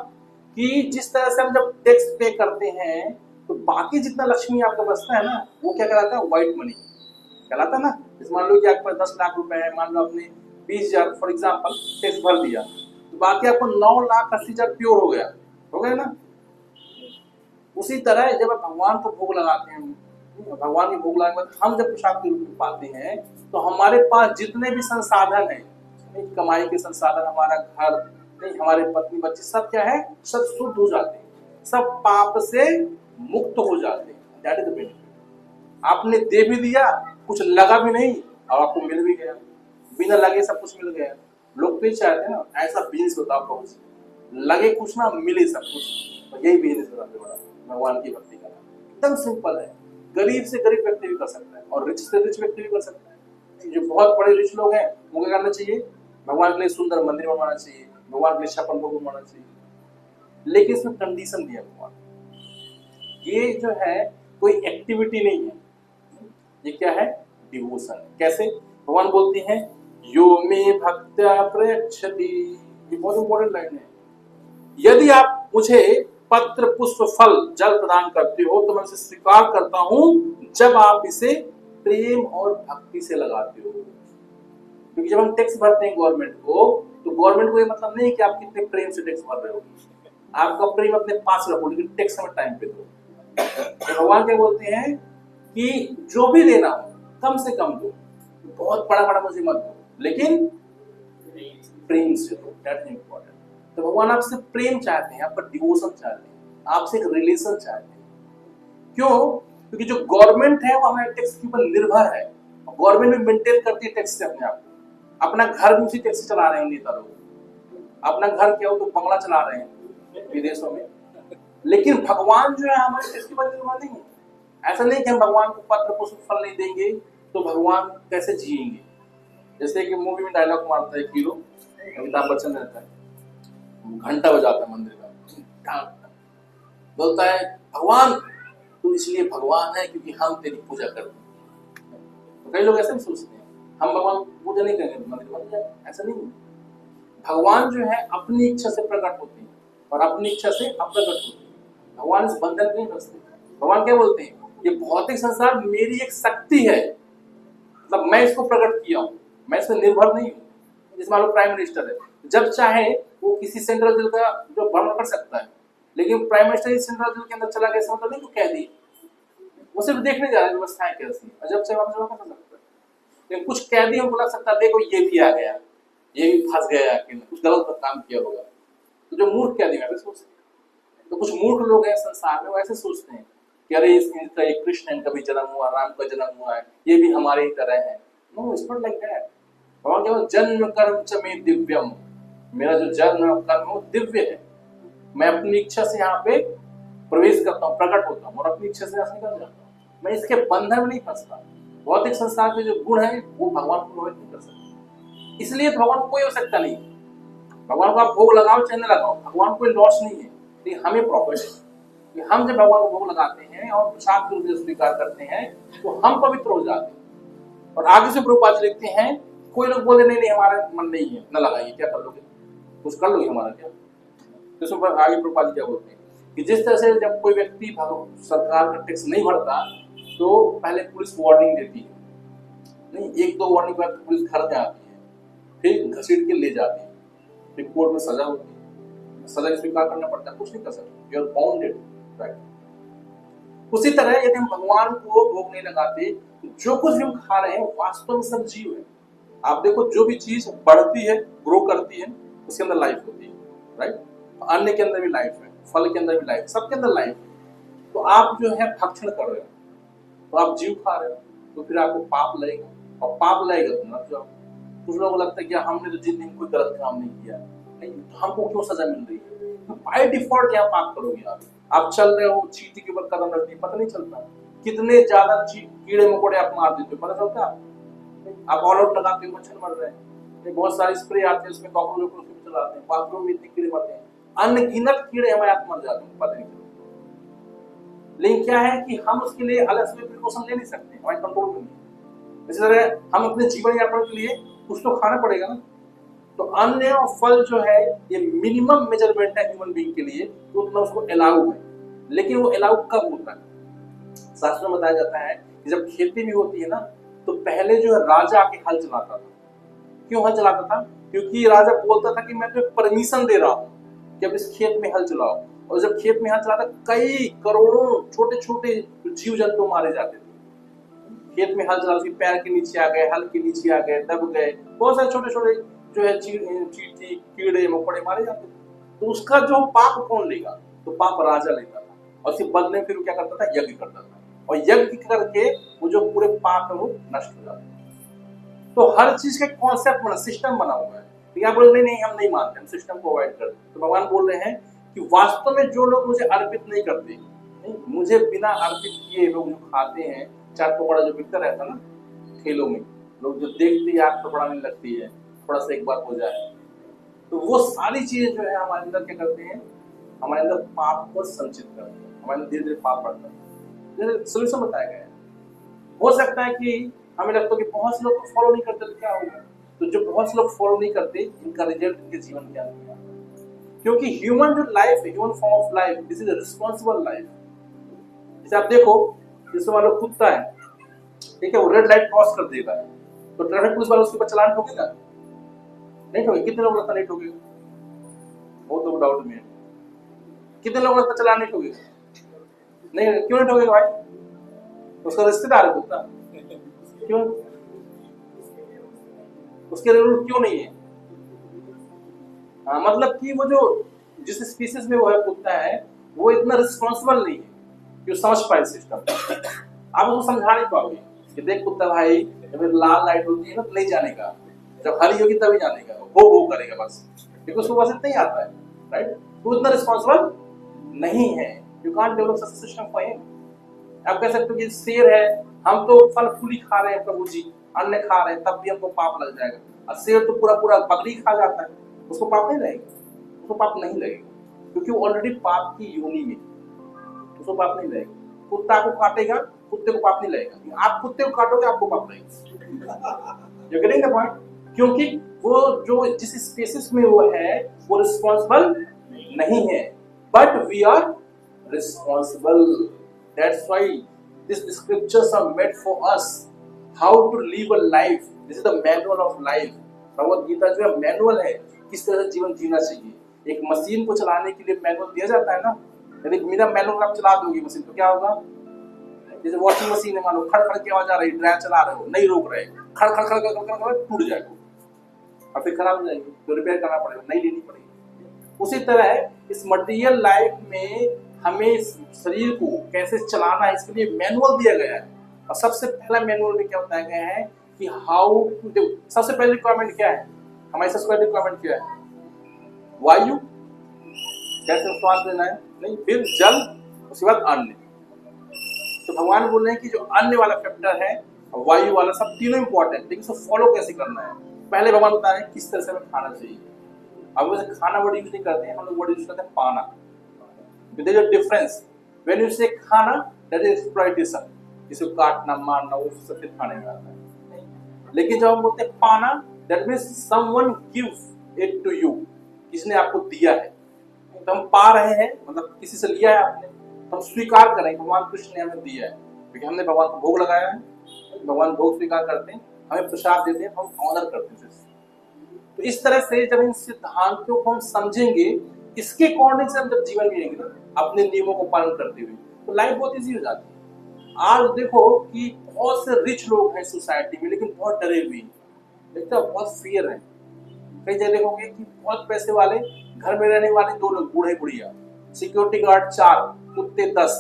कि जिस तरह से हम जब टैक्स पे करते हैं तो बाकी जितना लक्ष्मी आपको बचता है ना, वो क्या कहलाता है? व्हाइट मनी कहलाता है ना। जैसे मान लो कि आपके पास 10 लाख रुपए है, मान लो आपने 20,000 फॉर एग्जाम्पल टैक्स भर दिया, तो बाकी आपको 9,80,000 प्योर हो गया ना। उसी तरह जब आप भगवान को भोग लगाते हैं, भगवान की भोग लगाने के बाद हम जब प्रसाद के रूप में पाते हैं, तो हमारे पास जितने भी संसाधन है, कमाई के संसाधन, हमारा घर नहीं, हमारे पत्नी बच्चे, सब क्या है, सब शुद्ध हो जाते हैं, सब पाप से मुक्त हो जाते हैं। That is the benefit. आपने दे भी दिया, कुछ लगा भी नहीं और आपको मिल भी गया, बिना लगे सब कुछ मिल गया। लोग तो चाहते हैं ना ऐसा बिजनेस होता है, कुछ लगे कुछ ना मिले सब कुछ, और यही बिजनेस होता है बड़ा भगवान की भक्ति का। एकदम सिंपल है, गरीब से गरीब व्यक्ति भी कर सकता है और रिच से रिच व्यक्ति भी कर सकता है। जो बहुत बड़े रिच लोग हैं उनको करना चाहिए, भगवान के लिए सुंदर मंदिर बनवाना चाहिए, भगवान के लिए छप्पन भोग बनवाना चाहिए, लेकिन इसमें कंडीशन दिया भगवान। ये जो है कोई एक्टिविटी नहीं है, ये क्या है, डिवोशन। कैसे? भगवान बोलते हैं यो मे भक्त्या प्रयच्छति, ये बहुत इंपॉर्टेंट लाइन है। यदि आप मुझे पत्र पुष्प फल जल प्रदान करते हो तो मैं इसे स्वीकार करता हूं जब आप इसे प्रेम और भक्ति से लगाते हो। क्योंकि जब हम टैक्स भरते हैं गवर्नमेंट को, तो गवर्नमेंट को ये मतलब नहीं है कि आप कितने प्रेम से टैक्स भर रहे हो, आपका प्रेम अपने पास रखो, लेकिन टैक्स में टाइम पे दो। तो भगवान क्या बोलते हैं कि जो भी देना हो कम से कम दो, बहुत बड़ा बड़ा मुझे मत दो, लेकिन प्रेम से दो। That is important. तो भगवान आपसे प्रेम चाहते हैं, आपका डिवोशन चाहते हैं, आपसे एक रिलेशन चाहते हैं। क्यों? क्योंकि जो गवर्नमेंट है वो हमारे टैक्स के ऊपर निर्भर है, गवर्नमेंट भी मेंटेन करती है टैक्स से अपने आप को। अपना घर भी उसी टैक्स से चला रहे हैं नेता लोग, अपना घर क्या हो तो बंगला चला रहे हैं विदेशों में, लेकिन भगवान जो है हमारे टैक्स के ऊपर निर्भर नहीं है। ऐसा नहीं कि हम भगवान को पत्र पुष्प फल नहीं देंगे तो भगवान कैसे जिएंगे। जैसे कि मूवी में डायलॉग मारता है हीरो, अमिताभ बच्चन रहता है, घंटा बजाता है मंदिर का, बोलता है भगवान तू इसलिए भगवान है क्योंकि हम तेरी पूजा करते हैं। तो कई लोग ऐसे भी सोचते हैं हम भगवान की पूजा नहीं करेंगे मंदिर बन जाए, ऐसा नहीं। भगवान जो है अपनी इच्छा से प्रकट होते हैं और अपनी इच्छा से अप्रकट होते हैं। भगवान इस बंधन को नहीं फंसते। भगवान क्या बोलते हैं, ये भौतिक संसार मेरी एक शक्ति है, मतलब मैं इसको प्रकट किया हूँ, मैं इसमें निर्भर नहीं हूँ। जैसे मान लो प्राइम मिनिस्टर है, जब चाहे वो किसी सेंट्रल जेल का जो भ्रमण कर सकता है, लेकिन प्राइम मिनिस्टर सेंट्रल जेल के अंदर चला गया इसका मतलब नहीं तो कह दी, वो सिर्फ देखने जा रहा है व्यवस्थाएं कैसी, और जब चाहे वापस कर सकता है। लेकिन कुछ कैदी उनको लग सकता है देखो ये भी आ गया, ये भी फंस गया, कुछ गलत काम किया होगा। तो जो मूर्ख कैदी वैसे सोचते हैं, तो कुछ मूर्ख लोग हैं संसार में वो ऐसे सोचते हैं कि अरे इनका एक कृष्ण का भी जन्म हुआ, राम का जन्म हुआ है, ये भी हमारे ही तरह है। No, it's not like that. भगवान कहते हैं जन्म कर्म च मे दिव्यम, मेरा जो जन्म और कर्म है वो दिव्य है। मैं अपनी इच्छा से यहाँ पे प्रवेश करता हूँ, प्रकट होता हूँ और अपनी इच्छा से यहाँ निकल जाता हूँ। मैं इसके बंधन में नहीं फंसता। भौतिक संसार के जो गुण है वो भगवान को प्रभावित नहीं कर सकते, इसलिए भगवान को कोई आवश्यकता नहीं। भगवान को आप भोग लगाओ चाहे न लगाओ, भगवान कोई लॉस नहीं है, लेकिन हमें प्रॉफिट है कि हम जब भगवान को भोग लगाते हैं और प्रसाद के रूप में स्वीकार करते हैं तो हम पवित्र हो जाते हैं। और आगे से प्रभुपाद जी लिखते हैं कोई लोग बोले नहीं हमारा मन नहीं है, न लगाइए, क्या कर लोगे, कुछ कर लोगे हमारा क्या। तो आगे प्रभुपाद जी क्या बोलते हैं कि जिस तरह से जब कोई व्यक्ति सरकार का टैक्स नहीं भरता तो पहले पुलिस वार्निंग देती है, नहीं एक दो वार्निंग के बाद पुलिस घर में आती है, फिर घसीट के ले जाती है, फिर कोर्ट में सजा होती है, सजा स्वीकार करना पड़ता है, कुछ नहीं कर सकते, यू आर बाउंडेड, राइट। उसी तरह यदि हम भगवान को भोग नहीं लगाते, जो कुछ भी हम खा रहे हैं वास्तव में सब जीव है। आप देखो जो भी चीज बढ़ती है, ग्रो करती है, उसके अंदर लाइफ होती है, राइट। अन्न के अंदर भी लाइफ है, फल के अंदर भी लाइफ, सबके अंदर लाइफ है। तो आप जो है भक्षण कर रहे हो तो आप जीव खा रहे हो, तो फिर आपको पाप लगेगा, और पाप लगेगा तो मर जाओ। कुछ लोगों को लगता है कि हमने तो जिंदगी में कोई गलत काम नहीं किया, नहीं तो हमको क्यों सजा मिल रही है, तो बाय डिफॉल्ट क्या पाप करोगे आप चल रहे हो चींटी के ऊपर कदम रखते पता नहीं चलता, कितने ज्यादा कीड़े मकोड़े आप मार देते हो पता चलता है। आप ऑल आउट लगाते हो मच्छर मर रहे हैं, बहुत सारे स्प्रे आते हैं उसमें कॉकरोच चलाते हैं, बाथरूम में इतने कीड़े मरते हैं, अनगिनत कीड़े हमारे आप मर जाते हैं पता नहीं चलता। लेकिन क्या है कि हम उसके लिए अलग से प्रिकॉशन ले नहीं सकते, हमारे कंट्रोल में नहीं। इसी तरह हम अपने जीवन यापन के लिए कुछ तो खाना पड़ेगा ना, तो अन्न और फल जो है ये मिनिमम मेजरमेंट है ह्यूमन बीइंग के लिए, तो उतना उसको अलाउ है। लेकिन वो अलाउ कब होता है, शास्त्र में बताया जाता है कि जब खेती भी होती है ना, तो पहले जो है राजा आके हल चलाता था। क्यों हल चलाता था, क्योंकि राजा बोलता था कि मैं तुम्हें परमिशन दे रहा हूँ कि अब इस खेत में हल चलाओ। और जब खेत में हल चलाता, कई करोड़ों छोटे छोटे जीव जंतु मारे जाते थे। खेत में हल चला, उसके पैर के नीचे आ गए, हल के नीचे आ गए, दब गए, बहुत सारे छोटे छोटे जो है चींटी कीड़े मकोड़े मारे जाते थे। तो उसका जो पाप कौन लेगा? तो पाप राजा लेता था, और उसके बदले में फिर वो क्या करता था? यज्ञ करता था, और यज्ञ करके वो जो पूरे पाप है वो नष्ट हो जाते। तो हर चीज का कॉन्सेप्ट बना, सिस्टम बना हुआ है। तो यहाँ बोल नहीं नहीं हम नहीं मानते, हम सिस्टम को अवॉइड करते। तो भगवान बोल रहे हैं कि वास्तव में जो लोग मुझे अर्पित नहीं करते, नहीं, मुझे बिना अर्पित किए लोग जो खाते हैं, चाट पकौड़ा जो बिकता रहता ना ठेलों में, लोग जो देखते ही आग पकड़ाने लगती है, थोड़ा सा एक बार हो जाए, तो वो सारी चीजें जो है हमारे अंदर क्या करते हैं? हमारे अंदर पाप को संचित करते हैं, हमारे अंदर धीरे धीरे पाप बढ़ता है। सोल्यूशन बताया गया है। हो सकता है कि हमें लगता है कि बहुत से लोग तो फॉलो नहीं करते, तो क्या होगा? तो जो बहुत से लोग फॉलो नहीं करते, इनका रिजल्ट इनके जीवन के अंदर आता है। क्योंकि ह्यूमन जो लाइफ है, human form of life, this is a responsible life. जैसे आप देखो, जिसमें मान लो कुत्ता है, ठीक है, वो रेड लाइट क्रॉस कर देगा, तो ट्रैफिक पुलिस वाला उसके ऊपर चालान ठोकेगा? नहीं ठोकेगा। कितने लोग लगता नहीं ठोकेगा? बहुत लोग डाउट में है। कितने लोग लगता चालान नहीं ठोकेगा? नहीं, क्यों नहीं ठोकेगा भाई? उसका रिश्तेदार है कुत्ता, क्यों? उसके रूल क्यों नहीं है? मतलब कि वो जो जिस स्पीसीज में वो है कुत्ता है, वो इतना रिस्पॉन्सिबल नहीं है कि वो समझ पाए सिस्टम। आप उसको समझा नहीं पाओगे कि देख कुत्ता भाई, जब लाल लाइट होती है ना तो नहीं जाने का, जब हरी होगी तभी जाने का, वो करेगा बस, क्योंकि उसको बस नहीं आता है, राइट? तो इतना रिस्पॉन्सिबल नहीं है। You can't develop such system for him. आप कह सकते हो कि शेर है, हम तो फल फूल ही खा रहे हैं प्रभु जी, अन्न खा रहे हैं, तब भी हमको पाप लग जाएगा। और शेर तो पूरा पूरा बकरी खा जाता है, उसको पाप नहीं लगेगा? उसको पाप नहीं लगेगा, क्योंकि वो ऑलरेडी पाप की योनि में, उसको पाप नहीं लगेगा। कुत्ता को काटेगा, कुत्ते को पाप नहीं लगेगा। आप कुत्ते को काटोगे, आपको पाप लगेगा। You getting the point? क्योंकि वो जो जिस स्पेसिस में वो है, वो रिस्पॉन्सिबल नहीं है, but we are responsible. That's why these scriptures are made for us, how to live a life. This is the manual of life. Bhagavad Gita जो है मैनुअल है, किस तरह से जीवन जीना चाहिए। एक मशीन को चलाने के लिए मैनुअल दिया जाता है ना, यदि बिना मैनुअल आप चला दोगे मशीन तो क्या होगा? जैसे वॉशिंग मशीन है, मानो खड़ खड़ की आवाज आ रही, ड्रायर चला रहे हो, नहीं रोक रहे, खड़ खड़ खड़ खड़ टूट जाएगा और फिर खराब हो जाएगी, तो रिपेयर करना पड़ेगा, नहीं लेनी पड़ेगी। उसी तरह इस मटेरियल लाइफ में हमें शरीर को कैसे चलाना है, इसके लिए मैनुअल दिया गया है। और सबसे पहला मैनुअल में क्या बताया गया है कि हाउ टू, सबसे पहले रिक्वायरमेंट क्या है हमारी? सबसे पहले रिक्वायरमेंट क्या है? वायु, कैसे श्वास लेना है, नहीं, फिर जल, उसके बाद अन्न। तो भगवान बोल रहे हैं कि जो अन्न वाला फैक्टर है, वायु वाला, सब तीनों इंपॉर्टेंट, लेकिन उसको फॉलो कैसे करना है? पहले भगवान बता रहे हैं किस तरह से हमें खाना चाहिए। अब वैसे खाना वर्ड यूज नहीं करते हैं हम लोग, वर्ड यूज करते हैं पाना। There is a difference. When you say खाना, that is exploitation. जिसको काटना मारना वो सब फिर खाने में आता है। लेकिन जब हम बोलते हैं पाना, that means someone gives it to you. किसने आपको दिया है, तो हम पा रहे हैं, मतलब किसी से लिया है आपने, तो हम स्वीकार करें भगवान कृष्ण ने हमें दिया है, क्योंकि हमने भगवान को भोग लगाया है। भगवान भोग स्वीकार करते हैं, हमें प्रसाद देते हैं, हम ऑनर करते हैं। तो इस तरह से जब इन सिद्धांतों को हम समझेंगे, इसके अकॉर्डिंग से हम जब जीवन जिएंगे ना, अपने नियमों को पालन करते हुए, तो लाइफ बहुत इजी हो जाती है। आज देखो कि बहुत से रिच लोग हैं सोसाइटी में, लेकिन बहुत डरे हुए हैं, देखते हो, बहुत फियर है। कई जगह देखोगे कि बहुत पैसे वाले घर में रहने वाले 2 लोग, बूढ़े बुढ़िया, सिक्योरिटी गार्ड 4, कुत्ते 10,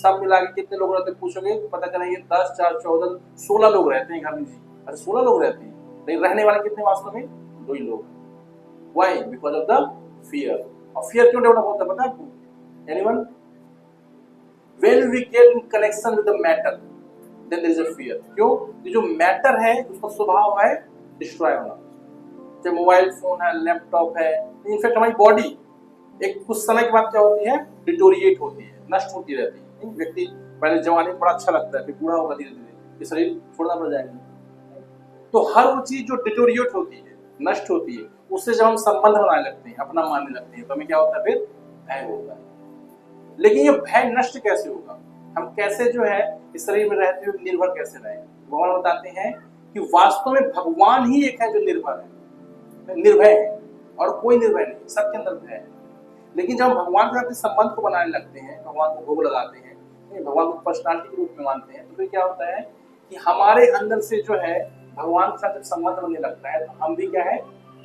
सब मिला के कितने लोग रहते पूछोगे, पता चलेंगे 10, 4, 14, 16 लोग रहते हैं घर में जी। अच्छा 16 लोग रहते हैं, लेकिन रहने वाले कितने वास्तव में? 2 ही लोग। Why? Because of the fear. और fear क्यों डेवलप होता है पता है आपको? Anyone? When we get in connection with the matter, then there is a fear. क्यों? ये जो मैटर है उसका स्वभाव है डिस्ट्रॉय होना। चाहे मोबाइल फोन है, लैपटॉप है, इनफैक्ट हमारी बॉडी एक कुछ समय के बाद क्या होती है? डिटोरिएट होती है, नष्ट होती रहती है। व्यक्ति पहले जवानी में बड़ा अच्छा लगता है, फिर बूढ़ा होगा धीरे धीरे, ये शरीर छोड़ना पड़ जाएगा। तो हर वो चीज जो डिटोरिएट होती है, नष्ट होती है, उससे जब हम संबंध बनाने लगते हैं, अपना मानने लगते हैं, तो हमें क्या होता है? फिर भय होता है। लेकिन ये भय नष्ट कैसे होगा? हम कैसे जो है इस शरीर में रहते हुए निर्भर कैसे रहे? भगवान बताते हैं कि वास्तव में भगवान ही एक है जो निर्भर है। निर्भय है, और कोई निर्भय नहीं, सबके अंदर भय है। लेकिन जब हम भगवान के साथ संबंध को बनाने लगते हैं, भगवान को भोग लगाते हैं, भगवान को पर्सनालिटी के रूप में मानते हैं, तो फिर क्या होता है कि हमारे अंदर से जो है भगवान के साथ जब संबंध बनने लगता है तो हम भी क्या है,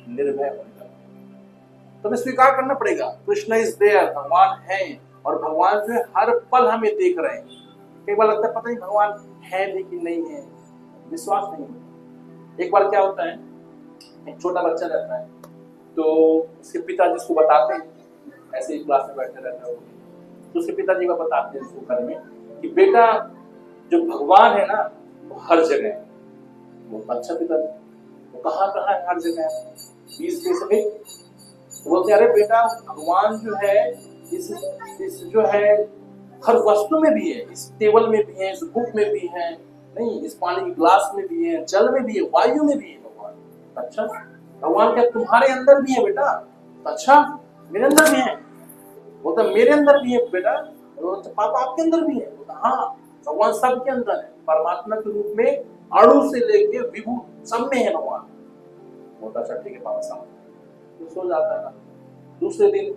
निर्भय होने लगते हैं। तो हमें स्वीकार करना पड़ेगा, कृष्ण इज देयर, भगवान है, और भगवान जो है हर पल हमें देख रहे हैं। कई बार लगता है पता नहीं भगवान है भी कि नहीं है, विश्वास नहीं है। एक बार क्या होता है, एक छोटा बच्चा रहता है, तो उसके पिताजी उसको बताते हैं, ऐसे ही क्लास में बैठे रहता है, तो उसके पिताजी को बताते हैं उसको घर में कि बेटा जो भगवान है ना वो हर जगह है। वो अच्छा पिताजी, वो कहाँ कहाँ है, हर जगह है, 20 सभी बोलते अरे बेटा भगवान जो है इस जो है हर वस्तु में भी है, इस टेबल में भी है, इस बुक में भी है, नहीं इस पानी की ग्लास में भी है, जल में भी है, वायु में भी है भगवान। अच्छा भगवान क्या तुम्हारे अंदर भी है बेटा? अच्छा मेरे अंदर भी है। वो तो मेरे अंदर भी है बेटा। तो पापा आपके अंदर भी है? हाँ भगवान सबके अंदर है, परमात्मा के रूप में अणु से लेके विभू सब में है भगवान। बहुत अच्छा, ठीक है पापा समझ, तो सो जाता है ना। दूसरे दिन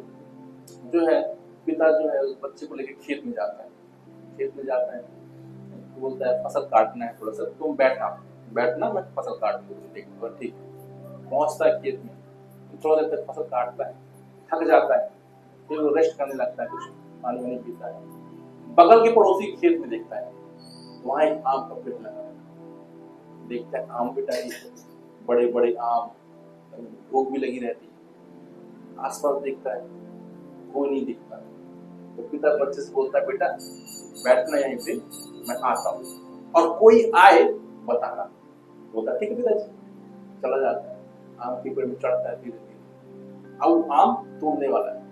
जो है पिता जो है उस बच्चे को लेके खेत में जाता है, तो बोलता है फसल काटना है थोड़ा सा, तुम बैठना मैं फसल काट लूंगा। ठीक, पहुंचता है खेत में, थोड़ा देर तक फसल काटता है, थक जाता है, फिर वो रेस्ट करने लगता है, कुछ पानी वानी पीता है। बगल के पड़ोसी खेत में देखता है, वहां एक आम का पेड़ लगा है, देखता है आम पे टाइम, बड़े बड़े आम, भूख भी लगी रहती है। आसपास देखता है, कोई नहीं दिखता। तो पिता बच्चे से बोलता है बेटा बैठना यहीं पे, मैं आता हूँ, और कोई आए बताना। बोलता ठीक है पिताजी, चला जाता है, आम के पेड़ में चढ़ता है धीरे धीरे। अब आम तोड़ने वाला है,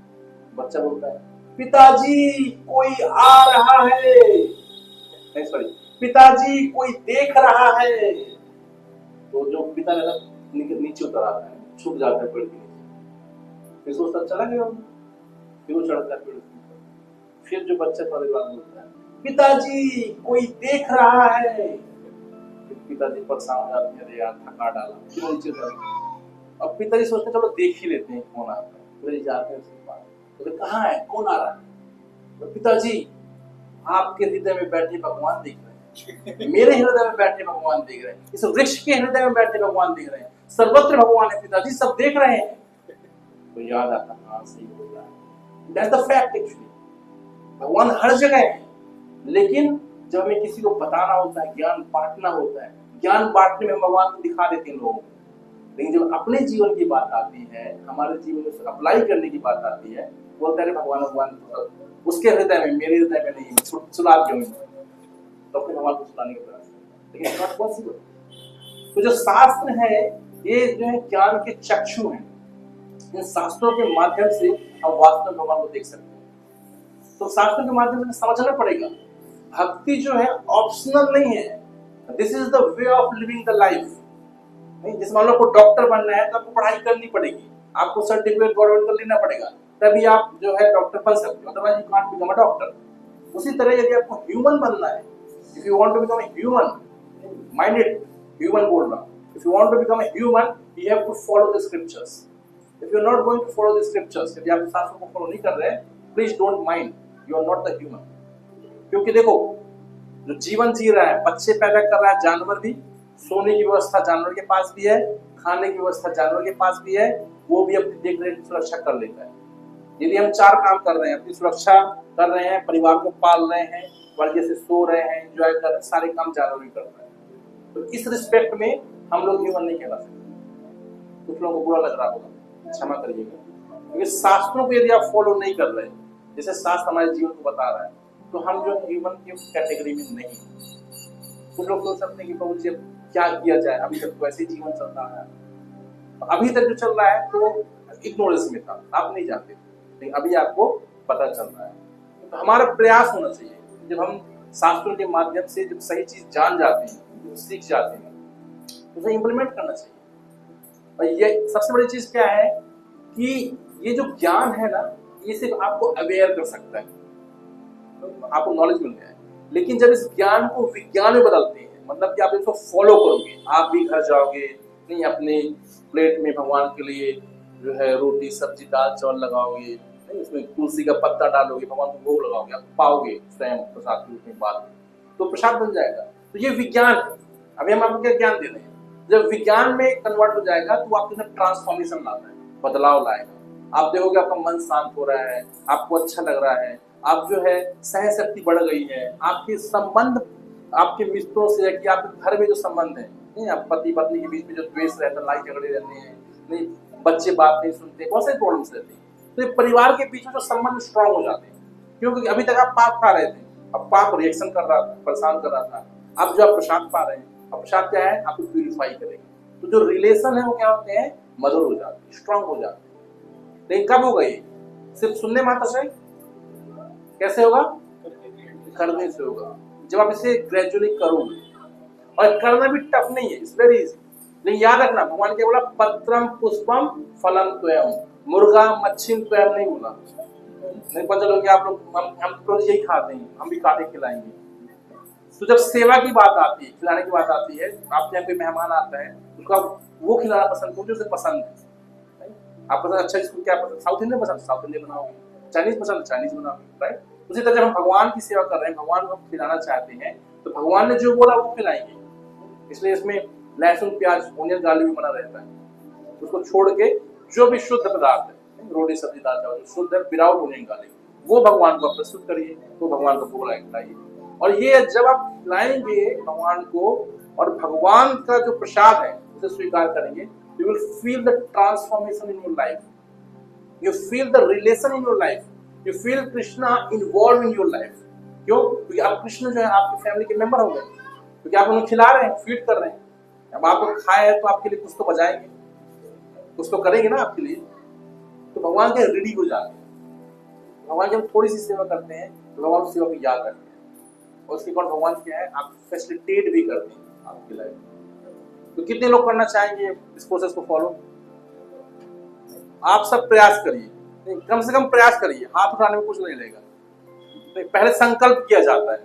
बच्चा बोलता है पिताजी कोई आ रहा है, नहीं सॉरी पिताजी कोई देख रहा है। तो जो पिता नीचे उतर आता है, छुप जाता है पेड़ के नीचे, फिर सोचता चला गया, फिर वो चढ़ता है पेड़ के ऊपर। फिर जो बच्चा थोड़ी बार बोलता है पिताजी कोई देख रहा है। फिर पिताजी परेशान हो जाते हैं, अरे यार थका डाला, फिर नीचे उतर। अब पिताजी सोचते चलो देख ही लेते हैं कौन आता है। पिताजी जाते हैं उसके पास, तो कहाँ है, कौन आ रहा है? तो पिताजी आपके हृदय में बैठे भगवान दिख रहे हैं, मेरे हृदय में बैठे भगवान दिख रहे हैं, इस वृक्ष के हृदय में बैठे भगवान दिख रहे हैं, सर्वत्र भगवान है पिताजी, सब देख रहे हैं। तो याद आता हाँ सही बोल रहा है, दैट्स द फैक्ट एक्चुअली, भगवान हर जगह है। लेकिन जब हमें किसी को बताना होता है, ज्ञान बांटना होता है, ज्ञान बांटने में हम भगवान को दिखा देते हैं लोगों को। लेकिन जब अपने जीवन की बात आती है, हमारे जीवन में अप्लाई करने की बात आती है, बोलते हैं भगवान उसके हृदय में, मेरे हृदय में नहीं, सुला क्यों? तो फिर भगवान को सुलाने की प्रयास, लेकिन नॉट पॉसिबल। तो जो शास्त्र है ये जो है ज्ञान के चक्षु हैं, इन शास्त्रों के माध्यम से हम वास्तव में भगवान को देख सकते हैं। तो शास्त्रों के माध्यम से समझना पड़ेगा, भक्ति जो है ऑप्शनल नहीं है, this is the way of living the life. नहीं, जिस मान लो आपको डॉक्टर बनना है तो आपको पढ़ाई करनी पड़ेगी, आपको सर्टिफिकेट गवर्नमेंट का लेना पड़ेगा, तभी आप जो है डॉक्टर बन सकते हो, otherwise you can't become a doctor. उसी तरह यदि आपको ह्यूमन बनना है, if you want to become a human minded, human बोल रहा हूं, if you want to become a human you have to follow the scriptures. If you are not going to follow the scriptures, यदि आप शास्त्रों को follow नहीं कर रहे, please don't mind, you are not the human. क्योंकि देखो जो जीवन जी रहा है, बच्चे पैदा कर रहा है जानवर भी, सोने की व्यवस्था जानवर के पास भी है, खाने की व्यवस्था जानवर के पास भी है, वो भी अपनी देख रेख सुरक्षा कर लेता है। यदि हम 4 काम कर रहे हैं, अपनी सुरक्षा कर रहे हैं, परिवार को पाल रहे हैं, बढ़िया से सो रहे हैं, एंजॉय कर रहे हैं, सारे काम जानवर भी कर रहे हैं, तो इस रिस्पेक्ट में हम लोग ह्यूमन नहीं कहला सकते। कुछ लोगों को बुरा लग रहा होगा, क्षमा करिएगा, क्योंकि शास्त्रों को यदि आप फॉलो नहीं कर रहे, जैसे शास्त्र हमारे जीवन को बता रहा है, तो हम जो ह्यूमन की कैटेगरी में नहीं। कुछ लोग सोच सकते हैं कि प्रभु जी क्या किया जाए, अभी तक तो वैसे ही जीवन चल रहा है, अभी तक जो चल रहा है तो इग्नोरेंस में था, आप नहीं जानते, लेकिन अभी आपको पता चल रहा है। तो हमारा प्रयास होना चाहिए, जब हम शास्त्रों के माध्यम से जब सही चीज जान जाते हैं, सीख जाते हैं, तो उसे इम्प्लीमेंट करना चाहिए। और ये सबसे बड़ी चीज क्या है कि ये जो ज्ञान है ना, ये सिर्फ आपको अवेयर कर सकता है, तो आपको नॉलेज मिल गया है। लेकिन जब इस ज्ञान को विज्ञान में बदलते हैं, मतलब कि आप इसको फॉलो करोगे, आप भी घर जाओगे, नहीं अपने प्लेट में भगवान के लिए जो है रोटी सब्जी दाल चावल लगाओगे, नहीं उसमें तुलसी का पत्ता डालोगे, भगवान को भोग लगाओगे, आप पाओगे स्वयं प्रसाद के रूप में बाद में, तो प्रसाद बन जाएगा। तो ये विज्ञान है। अभी हम आपको क्या ज्ञान दे रहे हैं, जब विज्ञान में कन्वर्ट हो जाएगा तो आपके अंदर ट्रांसफॉर्मेशन लाता है, बदलाव लाएगा। आप देखोगे आपका मन शांत हो रहा है, आपको अच्छा लग रहा है, आप जो है सहन शक्ति बढ़ गई है, आपके संबंध आपके मित्रों से कि आपके घर में जो संबंध है, नहीं आप पति पत्नी के बीच में जो द्वेष रहता है, लड़ाई झगड़े रहते हैं, नहीं बच्चे बात नहीं सुनते, बहुत सारी प्रॉब्लम्स रहती है, तो ये परिवार के बीच में जो संबंध स्ट्रांग हो जाते हैं। क्योंकि अभी तक आप पाप खा रहे थे, अब पाप रिएक्शन कर रहा था, परेशान कर रहा था, अब जो आप प्रसाद पा रहे हैं, अब प्रसाद क्या है, आपको प्यूरिफाई करेगा। तो जो रिलेशन है वो क्या होते हैं, मधुर हो जाते हैं, स्ट्रांग हो जाते हैं। लेकिन कब होगा ये, सिर्फ सुनने मात्र से? कैसे होगा, करने से होगा। जब आप इसे ग्रेजुअली करोगे, और करना भी टफ नहीं है, इट्स वेरी इजी। लेकिन याद रखना, भगवान क्या बोला, पत्रम पुष्पम फलम त्वयम, मुर्गा मच्छी त्वयम नहीं बोला। नहीं पता चलो कि आप लोग हम तो यही खाते हैं, हम भी काटे खिलाएंगे। तो जब सेवा की बात आती है, खिलाने की बात आती है, आपके यहाँ कोई मेहमान आता है, उसको आप वो खिलाना पसंद करो जो उसे पसंद है। आप पसंद, अच्छा इसको क्या पसंद, साउथ इंडियन पसंद, साउथ इंडियन बनाओगे, चाइनीज पसंद, चाइनीज बनाओगे, राइट। उसी तरह जब हम भगवान की सेवा कर रहे हैं, भगवान को हम खिलाना चाहते हैं, तो भगवान ने जो बोला वो खिलाएंगे। इसलिए इसमें लहसुन प्याज ओनियन गार्लिक भी बना रहता है। उसको छोड़ के जो भी शुद्ध पदार्थ है, रोटी सब्जी दाल चावल शुद्ध है, विदाउट ओनियन गार्लिक, वो भगवान को प्रस्तुत करिए, वो भगवान को भोग खिलाइए। और ये जब आप खिलाएंगे भगवान को, और भगवान का जो प्रसाद है उसे स्वीकार करेंगे, you will feel the transformation in your life, you feel the relation in your life, you feel Krishna involve in your life. क्यों? क्योंकि आप कृष्ण जो है आपकी फैमिली के मेंबर हो गए, क्योंकि आप उन्हें खिला रहे हैं, फीड कर रहे हैं। अब आप लोग खाए तो आपके लिए कुछ तो बजाएंगे, कुछ तो करेंगे ना आपके लिए, तो भगवान के रेडी हो जाते हैं। भगवान की हम थोड़ी सी सेवा करते हैं तो भगवान उस सेवा को याद रखते हैं, और उसके बाद भगवान क्या है, आप फैसिलिटेट भी करते हैं आपकी लाइफ। तो कितने लोग करना चाहेंगे इस प्रोसेस को फॉलो? आप सब प्रयास करिए, कम से कम प्रयास करिए, हाथ उठाने में कुछ नहीं लगेगा। तो पहले संकल्प किया जाता है,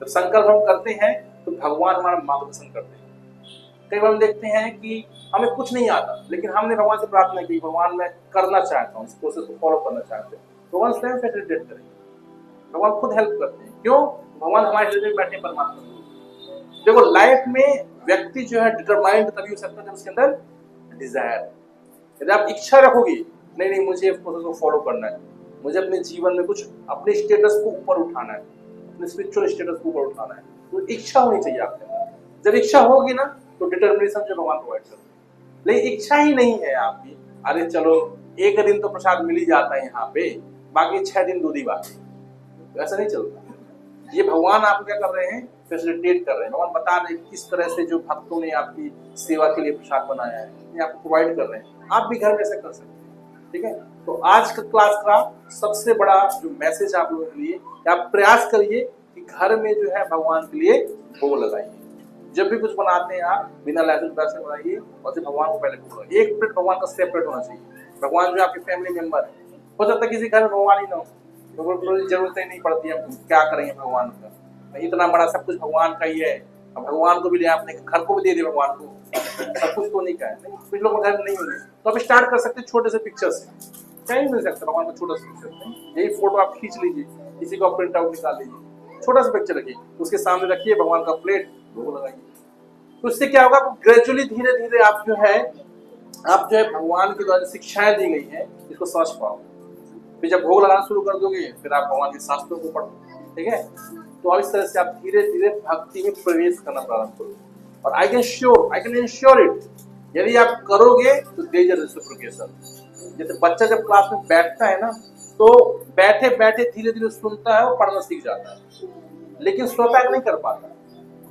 जब संकल्प हम करते हैं तो भगवान हमारा मार्गदर्शन करते हैं। कई बार हम देखते हैं कि हमें कुछ नहीं आता, लेकिन हमने भगवान से प्रार्थना की, भगवान मैं करना चाहता हूँ, इस प्रोसेस को फॉलो करना चाहते हैं, भगवान स्वयं फैसिलिटेट करेंगे, भगवान खुद हेल्प करते हैं। क्यों? भगवान हमारे हृदय में बैठे परमात्मा। देखो लाइफ में व्यक्ति जो है डिटरमाइंड तभी हो सकता है जब उसके अंदर डिजायर, यदि आप इच्छा रखोगे, नहीं नहीं मुझे इस प्रोसेस को फॉलो करना है, मुझे अपने जीवन में कुछ अपने स्टेटस को ऊपर उठाना है, अपने स्पिरिचुअल स्टेटस को ऊपर उठाना है, तो इच्छा होनी चाहिए आपके अंदर। जब इच्छा होगी ना तो डिटर्मिनेशन जो भगवान प्रोवाइड करते हैं। लेकिन इच्छा ही नहीं है आपकी, अरे चलो एक दिन तो प्रसाद मिल ही जाता है यहाँ पे, बाकी 6 दिन दूधी बाकी, तो ऐसा नहीं चलता। ये भगवान आपको क्या कर रहे हैं, फैसिलिटेट कर रहे हैं। भगवान बता रहे हैं किस तरह से जो भक्तों ने आपकी सेवा के लिए प्रसाद बनाया है, ये आपको प्रोवाइड कर रहे हैं, आप भी घर में ऐसा कर सकते हैं। ठीक है, तो आज का क्लास का सबसे बड़ा जो मैसेज आप लोगों के लिए, आप प्रयास करिए कि घर में जो है भगवान के लिए भोग लगाइए। जब भी कुछ बनाते हैं आप बिना लहसुन प्याज से बनाइए, और फिर भगवान को पहले भोग लगाइए। एक प्लेट भगवान का सेपरेट होना चाहिए। भगवान जो आपके फैमिली मेंबर है, हो सकता है किसी घर में भगवान ही ना हो, तो जरूरत ही नहीं पड़ती है, क्या करेंगे भगवान का, इतना बड़ा सब कुछ भगवान का ही है, अब भगवान को भी ले, आपने घर को भी दे दिया भगवान को, सब कुछ तो नहीं का है। कुछ लोग घर नहीं होंगे, तो आप स्टार्ट कर सकते छोटे से पिक्चर से, क्या ही मिल सकता है भगवान को छोटा सा पिक्चर। यही फोटो आप खींच लीजिए, किसी को प्रिंट आउट निकाल लीजिए, छोटा सा पिक्चर रखिए, उसके सामने रखिए भगवान का प्लेट, भोग लगाइए। तो इससे क्या होगा, ग्रेजुअली धीरे धीरे आप जो है भगवान के द्वारा शिक्षाएं दी गई है इसको समझ पाओ। फिर जब भोग लगाना शुरू कर दोगे, फिर आप भगवान के शास्त्रों को पढ़ो। ठीक है, तो अब इस तरह से आप धीरे धीरे भक्ति में प्रवेश करना प्रारंभ करो। और आई कैन इंश्योर इट, यदि आप करोगे तो देयर इज रेसिप्रोकेशन। जैसे बच्चा जब क्लास में बैठता है ना, तो बैठे बैठे धीरे धीरे सुनता है और पढ़ना सीख जाता है, लेकिन स्वतः नहीं कर पाता।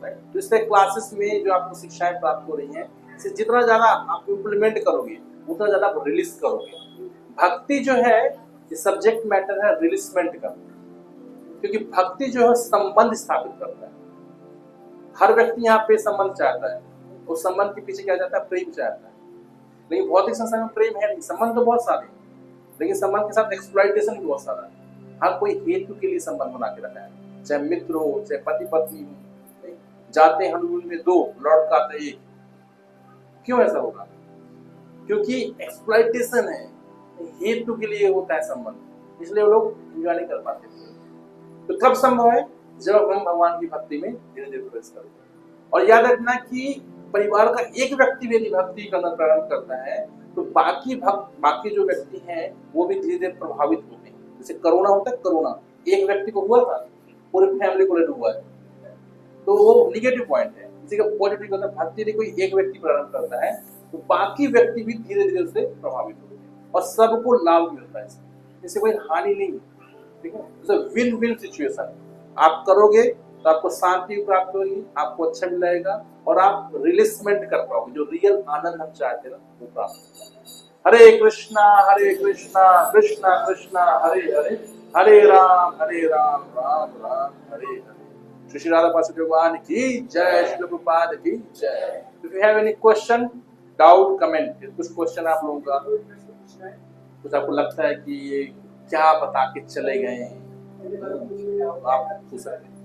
तो इससे क्लासेस में जो आपको शिक्षाएं प्राप्त हो रही हैं, इसे जितना ज्यादा आप इम्प्लीमेंट करोगे उतना ज्यादा आप रिलीज करोगे। भक्ति जो है ये सब्जेक्ट मैटर है रिलीजमेंट का, क्योंकि भक्ति जो है संबंध स्थापित करता है। हर व्यक्ति यहाँ पे संबंध चाहता है, उस संबंध के पीछे क्या चाहता है, प्रेम चाहता है। लेकिन भौतिक संसार में प्रेम है नहीं, संबंध तो बहुत सारे, लेकिन संबंध के साथ एक्सप्लॉइटेशन भी बहुत सारा है। हर कोई हेतु के लिए संबंध बना के रखा है, चाहे मित्र हो, चाहे पति पत्नी हो। जाते हनुमान में 2 लौट का आता 1, क्यों ऐसा होगा? क्योंकि एक्सप्लॉइटेशन है, हेतु के लिए होता है संबंध, इसलिए वो लोग एंजॉय नहीं कर पाते। तो कब संभव है? जब हम भगवान की भक्ति में धीरे धीरे प्रवेश करते हैं। और याद रखना कि परिवार का एक व्यक्ति भी यदि भक्ति करना प्रारंभ करता है तो बाकी जो व्यक्ति हैं वो भी धीरे धीरे प्रभावित होते हैं। जैसे कोरोना होता है, कोरोना एक व्यक्ति को हुआ था, पूरी फैमिली को लेकर हुआ है, तो वो निगेटिव पॉइंट है। इसी का पॉजिटिव होता है, भक्ति यदि कोई एक व्यक्ति प्रारंभ करता है तो बाकी व्यक्ति भी धीरे धीरे उससे प्रभावित होते हैं और सबको लाभ मिलता है, इससे कोई हानि नहीं है। ठीक है, विन विन सिचुएशन। आप करोगे तो आपको शांति प्राप्त होगी, आपको अच्छा भी लगेगा और आप रिलीजमेंट कर पाओगे, जो रियल आनंद हम चाहते हैं ना वो प्राप्त होगा। हरे कृष्णा कृष्णा कृष्णा हरे हरे, हरे राम राम राम हरे हरे। श्री राधा पार्षद भगवान की जय, श्री प्रभुपाद की जय। If you have any question, doubt, comment, कुछ क्वेश्चन आप लोगों का, कुछ आपको लगता है कि ये क्या बता के चले गए हैं, आप पूछ सकते हैं।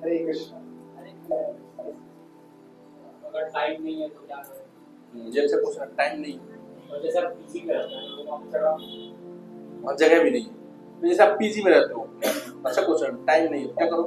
हरे कृष्ण। अगर टाइम नहीं है तो क्या करें? जैसे पूछना, टाइम नहीं और जैसे आप पीजी में रहते हैं तो आप जगह और जगह भी नहीं है, तो जैसे आप पीजी में रहते हो, अच्छा क्वेश्चन, टाइम नहीं है, क्या करो?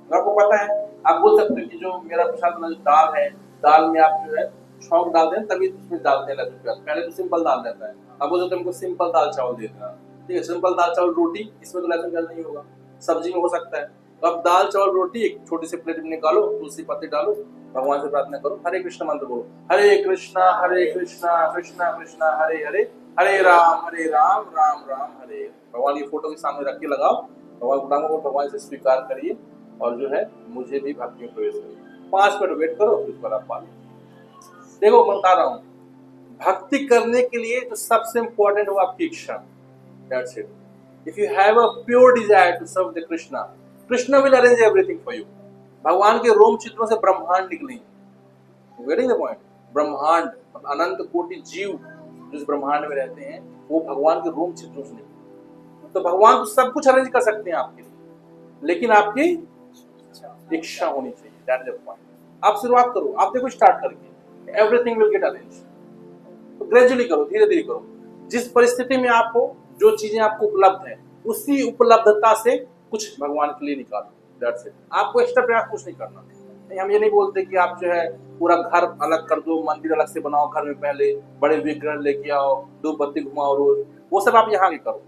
आपको पता है, आप बोल सकते हो कि जो मेरा प्रसाद में दाल है, दाल में आप जो है छौंक डाल दें तभी उसमें डालते हैं लहसुन प्याज, पहले तो सिंपल दाल रहता है। आप बोल सकते हो हमको सिंपल दाल चावल दे देना, ठीक है, सिंपल दाल चावल रोटी, इसमें तो लहसुन प्याज नहीं होगा, सब्जी में हो सकता है। तो आप दाल चावल रोटी एक छोटी सी प्लेट में निकालो, तुलसी पत्ती डालो, भगवान से प्रार्थना करो, हरे कृष्ण मंत्र बोलो, हरे कृष्णा कृष्णा कृष्णा हरे हरे, हरे राम राम राम हरे। भगवान की फोटो के सामने रख के लगाओ, भगवान को भगवान से स्वीकार करिए और जो है मुझे भी भक्ति में प्रवेश करिए। 5 मिनट वेट करो, फिर पर आप पालो। देखो मैं बता रहा हूँ, भक्ति करने के लिए जो सबसे इंपॉर्टेंट हो आपकी इच्छा। That's it. If you have a pure desire to serve the Krishna, Krishna will arrange everything for you. भगवान के रोम चित्रों से ब्रह्मांड निकलेंगे। Getting the point? ब्रह्मांड, अनंत कोटि जीव जो इस ब्रह्मांड में रहते हैं वो भगवान के रोम चित्रों से निकले। तो भगवान तो सब कुछ अरेंज कर सकते हैं आपके लिए, लेकिन आपकी इच्छा होनी चाहिए। That's the point. आप शुरुआत करो, आप देखो स्टार्ट करके, everything will get arranged. तो ग्रेजुअली करो, धीरे धीरे करो। जिस परिस्थिति में आप हो, जो चीजें आपको उपलब्ध है, उसी उपलब्धता से कुछ भगवान के लिए निकालो। That's it. आपको एक्स्ट्रा प्रयास कुछ नहीं करना। नहीं, हम ये नहीं बोलते कि आप जो है पूरा घर अलग कर दो, मंदिर अलग से बनाओ, घर में पहले बड़े विग्रह लेके आओ, धूप बत्ती घुमाओ रोज, वो सब आप यहाँ भी करो।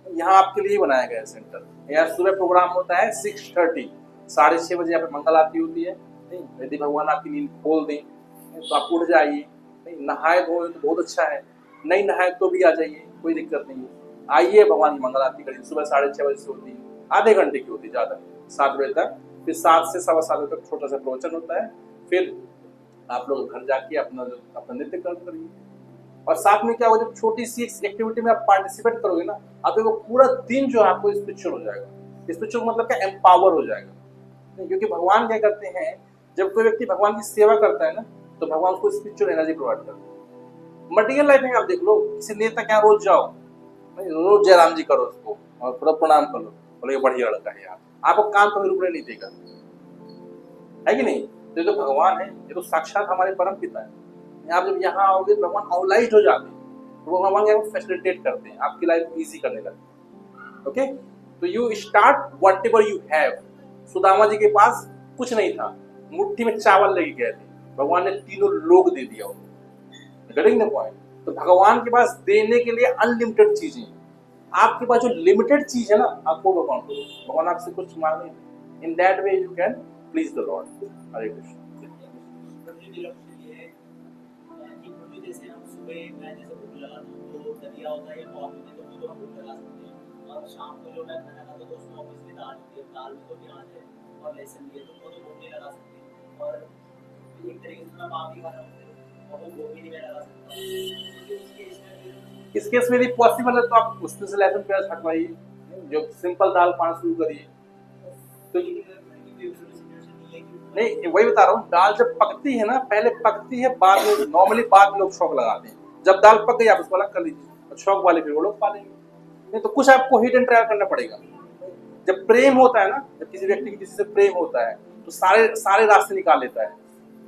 यहाँ आपके लिए बनाया गया है सेंटर। यहाँ सुबह प्रोग्राम होता है 6:30, 6:30 बजे यहाँ पे मंगल आरती होती है। नहीं, यदि भगवान आपकी नींद खोल दें तो आप उठ जाइए। नहीं, नहाए धोए तो बहुत अच्छा है, नहीं नहाए तो भी आ जाइए, कोई दिक्कत नहीं है। आइए, भगवान की मंगल आरती करिए। सुबह 6:30 बजे से होती है, आधे घंटे की होती है, ज्यादा 7 बजे तक। फिर 7 से 7:15 बजे तक छोटा सा प्रवचन होता है। फिर आप लोग घर जाके अपना नृत्य करिए। और साथ में क्या होगा, जब छोटी सी एक्टिविटी में आप पार्टिसिपेट करोगे ना, आप देखो पूरा दिन जो है आपको स्पिरिचुअल हो जाएगा। स्पिरिचुअल मतलब क्या, एम्पावर हो जाएगा। क्योंकि भगवान क्या करते हैं, जब कोई व्यक्ति भगवान की सेवा करता है ना, तो भगवान उसको स्पिरिचुअल एनर्जी प्रोवाइड करते हैं। मटेरियल लाइफ में आप देख लो, किसी नेता के यहाँ रोज जाओ, रोज जयराम जी करो उसको और पूरा प्रणाम कर लो, बोले बढ़िया लड़का है यार, आपको काम कभी रुकने नहीं देगा, है कि नहीं? तो ये तो भगवान है, ये तो साक्षात हमारे परम पिता है। आप जब यहाँ आओगे तो भगवान ऑनलाइट हो जाते हैं, तो भगवान क्या फैसिलिटेट करते हैं, आपकी लाइफ इजी करने लगते हैं। ओके, तो you start whatever you have. Sudama ji के पास कुछ नहीं था, मुट्ठी में चावल लेके गए थे, भगवान ने 3 लोग दे दिया उनको। Getting the point? तो भगवान के पास देने के लिए अनलिमिटेड चीजें, आपके पास जो लिमिटेड चीज है ना, आपको भगवान आपसे कुछ मांगे, in that way you can please the lord. Hare Krishna. जैसे हम सुबह मैं जैसे भूख लगा तो दलिया होता है या मॉर्निंग में, तो वो हम भूख लगा सकते हैं। और शाम को जो मैं खाना खाता तो उसमें ऑब्वियसली दाल होती है, दाल में तो प्याज है और लहसुन भी है, तो वो तो भूख नहीं लगा सकते। और एक तरीके से मैं माफी खा रहा हूँ और वो गोभी नहीं मैं लगा सकता। इस केस में यदि पॉसिबल है तो आप उसमें से लहसुन प्याज हटवाइए, जो सिंपल दाल पाना शुरू करिए। तो नहीं, वही बता रहा हूँ, दाल जब पकती है ना, पहले पकती है, बाद में नॉर्मली बाद में लोग शौक लगाते हैं। जब दाल पक गई आप उसको अलग कर लीजिए, और शौक वाले फिर वो लोग पा लेंगे। नहीं तो कुछ आपको हिडन ट्रायल करना पड़ेगा। जब प्रेम होता है ना, जब किसी व्यक्ति की किसी से प्रेम होता है तो सारे सारे रास्ते निकाल लेता है।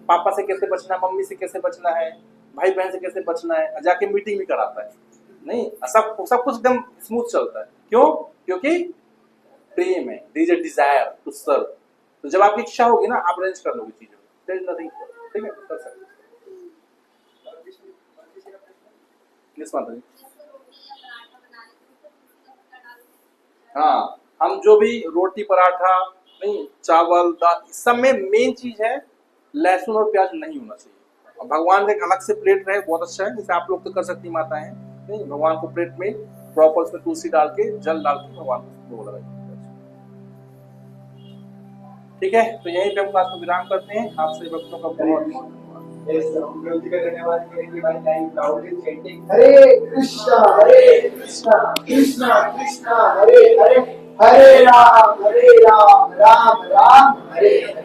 पापा से कैसे बचना है, मम्मी से कैसे बचना है, भाई बहन से कैसे बचना है, जाके मीटिंग भी कराता है। नहीं, सब कुछ एकदम स्मूथ चलता है। क्यों? क्योंकि प्रेम है, there is a desire to serve. तो जब आपकी इच्छा होगी ना, आप अरेंज कर लोगे चीजों, देयर इज नथिंग। ठीक है, कर सकते हैं। यस माता जी। हाँ, हम जो भी रोटी पराठा नहीं, चावल दाल, सब में मेन चीज है लहसुन और प्याज नहीं होना चाहिए। और भगवान का एक अलग से प्लेट रहे, बहुत अच्छा है। जैसे आप लोग तो कर सकती माताएं, नहीं, भगवान को प्लेट में प्रॉपर उसमें तुलसी डाल के, जल डाल के भगवान को भोग लगाइए। ठीक है, तो यहीं पे हम क्लास को विराम करते हैं। आप सभी भक्तों का बहुत बहुत धन्यवाद। यस, हम विरोधी का धन्यवाद करेंगे भाई। टाइम लाउडली चेंटिंग हरे कृष्णा कृष्णा कृष्णा हरे हरे, हरे राम राम राम हरे हरे।